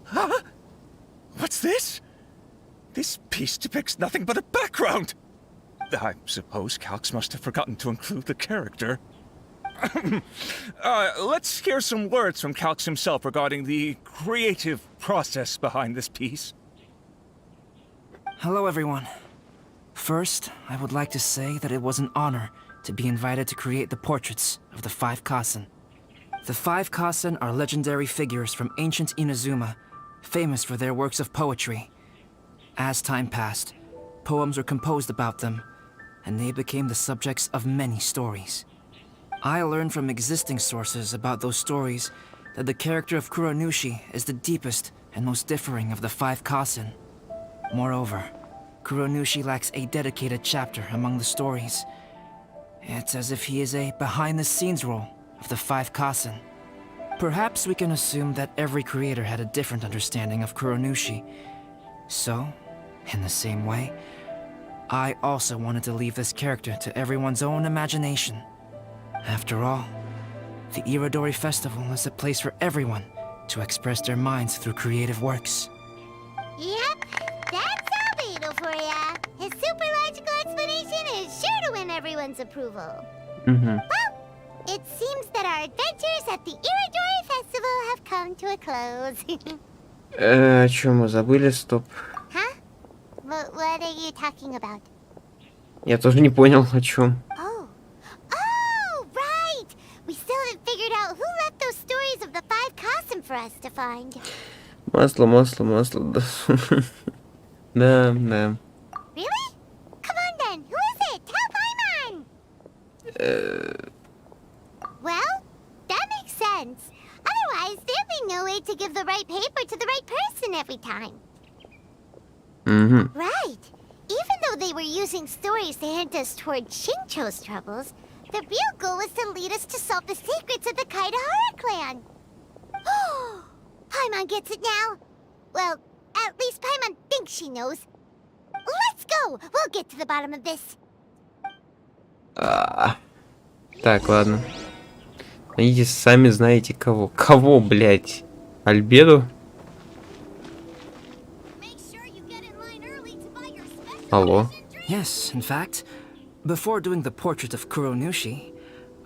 Huh? What's this? This piece depicts nothing but a background. I suppose Calx must have forgotten to include the character. Let's hear some words from Calx himself regarding the creative process behind this piece. Hello, everyone. First, I would like to say that it was an honor to be invited to create the portraits of the 5 Kasen. The 5 Kasen are legendary figures from ancient Inazuma, famous for their works of poetry. As time passed, poems were composed about them, and they became the subjects of many stories. I learned from existing sources about those stories that the character of Kuronushi is the deepest and most differing of the 5 Kasen. Moreover, Kuronushi lacks a dedicated chapter among the stories. It's as if he is a behind-the-scenes role of the 5 Kasen. Perhaps we can assume that every creator had a different understanding of Kuronushi. So, in the same way, I also wanted to leave this character to everyone's own imagination. After all, the Iridori Festival is a place for everyone to express their minds through creative works. Yep, that's Albedo for ya. His super logical explanation is sure to win everyone's approval. Well, it seems that our adventures at the Iridori Festival have come to a close. О чем мы забыли? Стоп. Huh? What are you talking about? Я тоже не понял, о чем. Oh, right! We still haven't figured out who left those stories of the 5 Kasen for us to find. Масло. Да. Да. Really? Come on then, who is it? Tell Paimon! Well, that makes sense. Otherwise, there'd be no way to give the right paper to the right person every time. Right. Even though they were using stories to hint us toward Shincho's troubles, The real goal was to lead us to solve the secrets of the Kaidahara clan. Oh, Paimon gets it now. Well, at least Paimon thinks she knows. Let's go. We'll get to the bottom of this. Так, ладно. Найдите сами знаете кого. Кого, блядь? Альбеду? Алло. Yes, in fact, before doing the portrait of Kuronushi,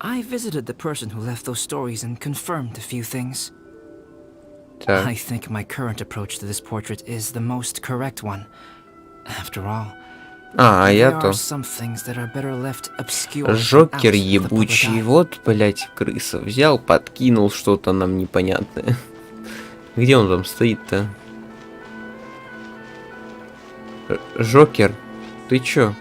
I visited the person who left those stories and confirmed a few things. Так. I think my current approach to this portrait is the most correct one. After all, there are some things that are better left obscure. Жокер ебучий. Вот, блядь, крыса. Взял, подкинул что-то нам непонятное. Где он там стоит-то? Жокер, ты чё?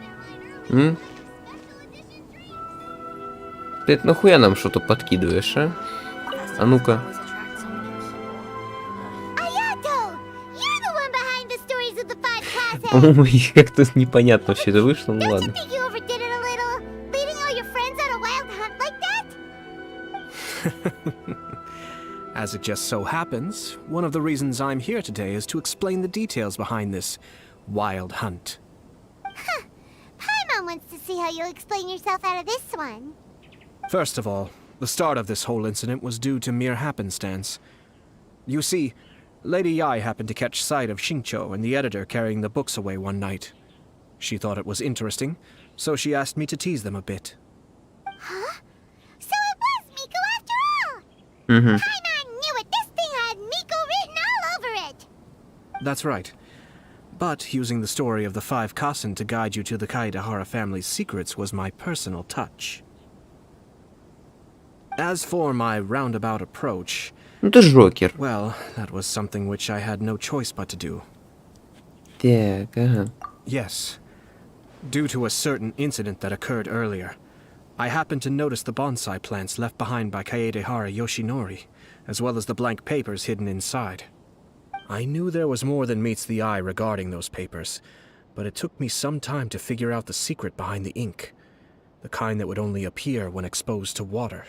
Ты нахуя нам что-то подкидываешь, а? А ну-ка. Ой, как-то непонятно все это вышло, ну ладно. As it just so happens, one of the reasons I'm here today is to explain the details behind this wild hunt. Paimon wants to see how you'll explain yourself out of this one. First of all, the start of this whole incident was due to mere happenstance. You see, Lady Yai happened to catch sight of Xingqiu and the editor carrying the books away one night. She thought it was interesting, so she asked me to tease them a bit. Huh? So it was Miko after all! Paimon knew it! This thing had Miko written all over it! That's right. But using the story of the 5 Kasen to guide you to the Kaidahara family's secrets was my personal touch. As for my roundabout approach, well, that was something which I had no choice but to do. Yes. Due to a certain incident that occurred earlier, I happened to notice the bonsai plants left behind by Kaedehara Yoshinori, as well as the blank papers hidden inside. I knew there was more than meets the eye regarding those papers, but it took me some time to figure out the secret behind the ink, the kind that would only appear when exposed to water.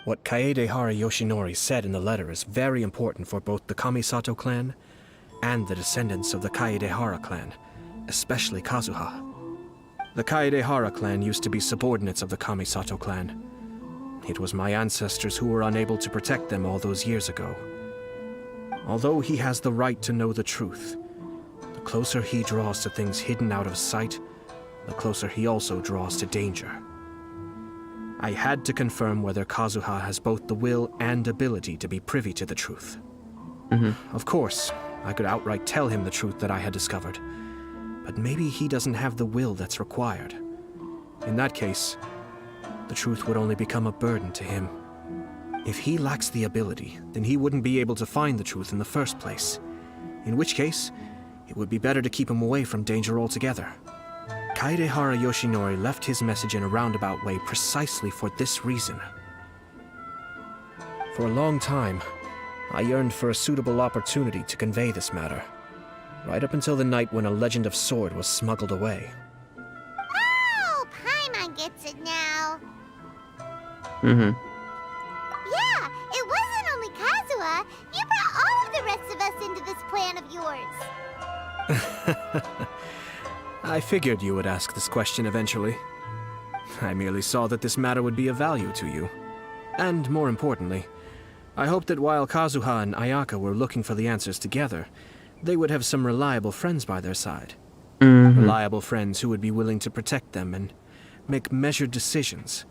What Kaedehara Yoshinori said in the letter is very important for both the Kamisato clan and the descendants of the Kaedehara clan, especially Kazuha. The Kaedehara clan used to be subordinates of the Kamisato clan. It was my ancestors who were unable to protect them all those years ago. Although he has the right to know the truth, the closer he draws to things hidden out of sight, the closer he also draws to danger. I had to confirm whether Kazuha has both the will and ability to be privy to the truth. Of course, I could outright tell him the truth that I had discovered, but maybe he doesn't have the will that's required. In that case, the truth would only become a burden to him. If he lacks the ability, then he wouldn't be able to find the truth in the first place, in which case, it would be better to keep him away from danger altogether. Kaedehara Yoshinori left his message in a roundabout way precisely for this reason. For a long time, I yearned for a suitable opportunity to convey this matter, right up until the night when a legend of sword was smuggled away. Oh, Paimon gets it now. Yeah, it wasn't only Kazuha. You brought all of the rest of us into this plan of yours. I figured you would ask this question eventually. I merely saw that this matter would be of value to you. And more importantly, I hoped that while Kazuha and Ayaka were looking for the answers together, they would have some reliable friends by their side. Reliable friends who would be willing to protect them and make measured decisions.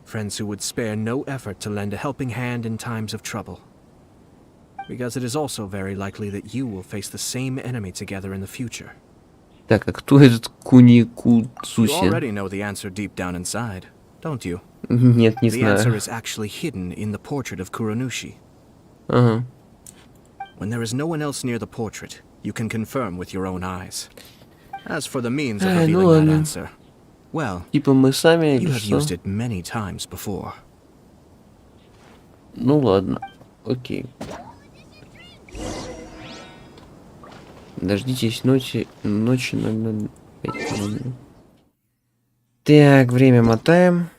Friends who would spare no effort to lend a helping hand in times of trouble. Because it is also very likely that you will face the same enemy together in the future. Так, а кто этот Куникудзуси? You already know the answer deep down inside, don't you? Нет, не The знаю. answer is actually hidden in the portrait of Kuronushi. When there is no one else near the portrait, you can confirm with your own eyes. As for the means of revealing that answer, well, типа мы сами you или have что? used it many times before. Ну ладно, окей. Дождитесь ночи 0:05. Так, время мотаем.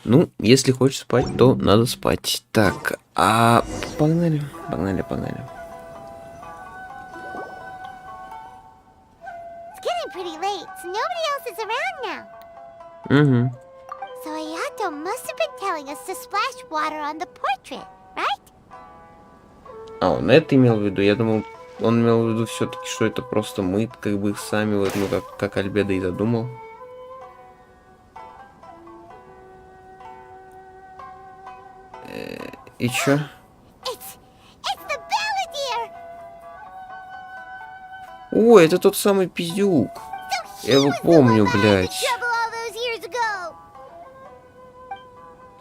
Ну, если хочешь спать, то надо спать. Так, погнали. It's getting pretty late, so nobody else is around now. Угу. So Ayato must have been telling us to splash water on the portrait, right? Он это имел в виду? Я думал, он имел в виду все-таки, что это просто мы, как бы сами, вот, ну, как Альбедо и задумал. И чё? It's the Balladeer! О, это тот самый пиздюк. Я его помню, блядь. Trouble all those years ago.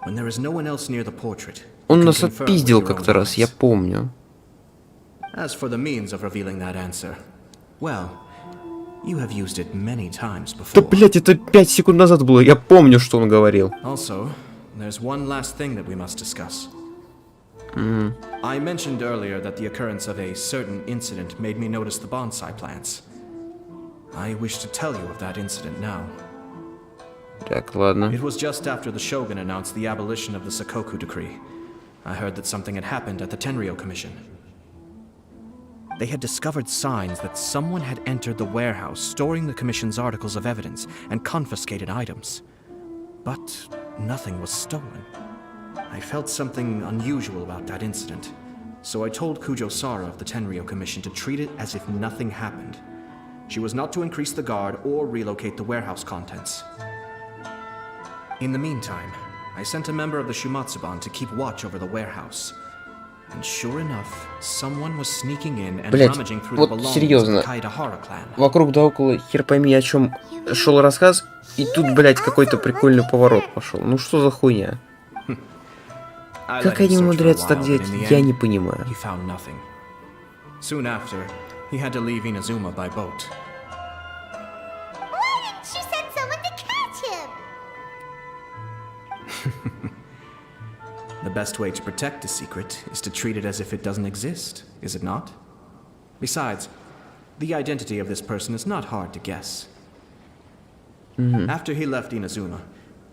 When there is no one else near the portrait, Он you can нас confirm with отпиздил your как-то own раз, я eyes. помню. As for the means of revealing that answer, well, you have used it many times Да, before. блядь, это 5 секунд назад было, я помню, что он говорил. Also, there's one last thing that we must discuss. I mentioned earlier that the occurrence of a certain incident made me notice the bonsai plants. I wish to tell you of that incident now. Так, ладно. It was just after the Shogun announced the abolition of the Sakoku decree. I heard that something had happened at the Tenryou Commission. They had discovered signs that someone had entered the warehouse storing the Commission's articles of evidence and confiscated items. But nothing was stolen. I felt something unusual about that incident, so I told Kujo-Sara of the Tenryou Commission to treat it as if nothing happened. She was not to increase the guard or relocate the warehouse contents. In the meantime, I sent a member of the Shumatsuban to keep watch over the warehouse. And sure enough, someone was sneaking in and rummaging through the belongings of the Kaidahara clan. Вокруг да около, хер пойми, о чем шел рассказ, и тут, блядь, какой-то прикольный поворот пошел. Ну что за хуйня? Как они умудряются так делать, я не понимаю. He found nothing. Soon after, he had to leave Inazuma by boat. Why didn't she send someone to catch him? The best way to protect a secret is to treat it as if it doesn't exist, is it not? Besides, the identity of this person is not hard to guess. After he left Inazuma,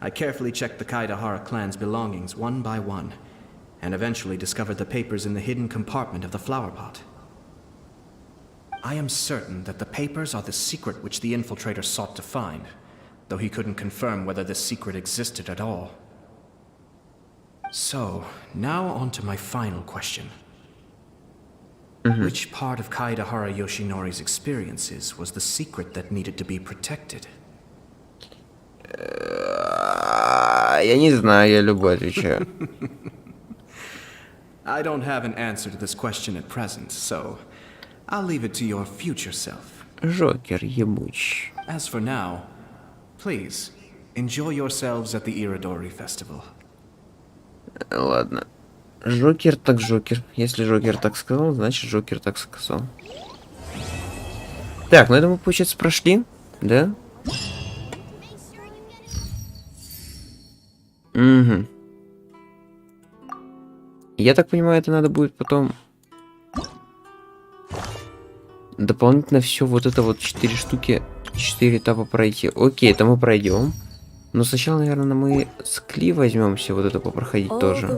I carefully checked the Kaidahara clan's belongings one by one, and eventually discovered the papers in the hidden compartment of the flower pot. I am certain that the papers are the secret which the infiltrator sought to find, though he couldn't confirm whether this secret existed at all. So, now on to my final question. Which part of Kaidahara Yoshinori's experiences was the secret that needed to be protected? Я не знаю, я любой отвечаю. I don't have an answer to this question at present, so I'll leave it to your future self. Жокер ебучий. As for now, please, enjoy yourselves at the Iridori Festival. Ладно. Жокер так Жокер. Если Жокер так сказал, значит Жокер так сказал. Так, ну это мы, получается, прошли, да? Угу. Я так понимаю, это надо будет потом дополнительно все вот это вот 4 штуки, 4 этапа пройти. Окей, это мы пройдем. Но сначала, наверное, мы с Кли возьмемся вот это попроходить тоже.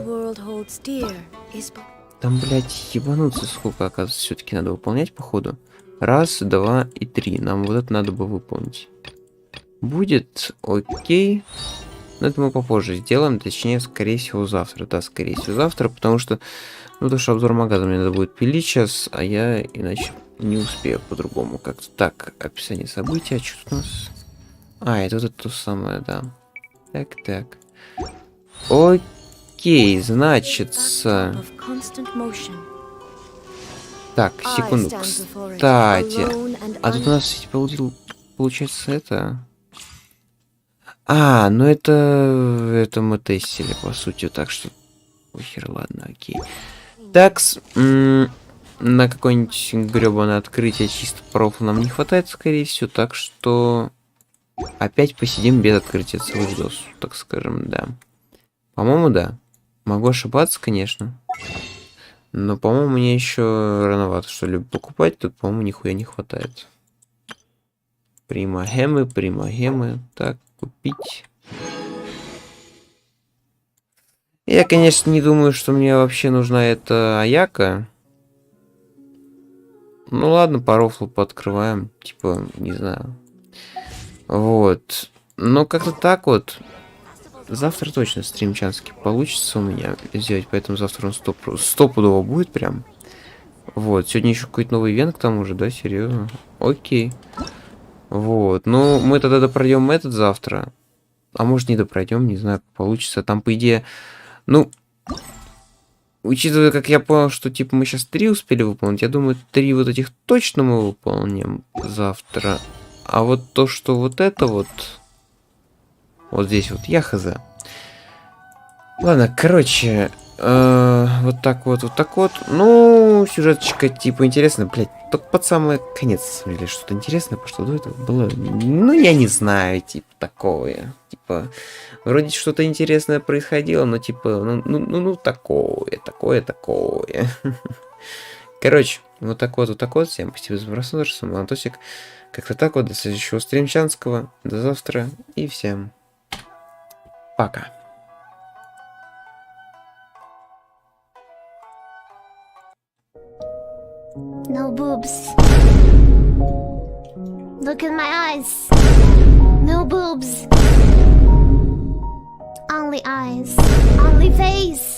Там, блядь, ебануться сколько, оказывается, все-таки надо выполнять, походу. 1, 2 и 3. Нам вот это надо бы выполнить. Будет окей. Но это мы попозже сделаем, точнее, скорее всего, завтра. Да, скорее всего, завтра, потому что, ну, потому что обзор магаза мне надо будет пилить сейчас, а я иначе не успею по-другому как-то. Так, описание событий, а что тут у нас? А, это вот это то самое, да. Так. Окей, значит... Так, секунду. Кстати, а тут у нас получается это... А, ну это мы тестили, по сути, так что... Похер, ладно, окей. Такс, на какое-нибудь гребаное открытие чисто профа нам не хватает, скорее всего, так что... Опять посидим без открытия целый видос, так скажем, да. По-моему, да. Могу ошибаться, конечно. Но, по-моему, мне еще рановато что-либо покупать. Тут, по-моему, нихуя не хватает. Примагемы. Так, купить. Я, конечно, не думаю, что мне вообще нужна эта Аяка. Ну ладно, по рофлу пооткрываем. Типа, не знаю. Вот. Но как-то так вот. Завтра точно стримчанский получится у меня сделать, поэтому завтра он стопудово будет прям. Вот. Сегодня еще какой-то новый ивент к тому же, да? Серьезно? Окей. Вот. Ну, мы тогда допройдем этот завтра. А может, не допройдем, не знаю, как получится. Там, по идее, ну, учитывая, как я понял, что, типа, мы сейчас 3 успели выполнить, я думаю, 3 вот этих точно мы выполним завтра. А вот то, что вот это вот здесь вот, я хз. Ладно, короче, вот так вот, вот так вот. Ну, сюжеточка, типа, интересная, блядь. Только под самый конец, на самом деле, что-то интересное пошло. До этого было, ну, я не знаю, типа, такое. Типа, вроде что-то интересное происходило, но, типа, ну, такое. Короче, вот так вот, вот так вот. Всем спасибо за просмотр, с вами Антосик. Как-то так вот, до следующего стримчанского. До завтра, и всем пока. No boobs. Look in my eyes. No boobs. Only eyes. Only face.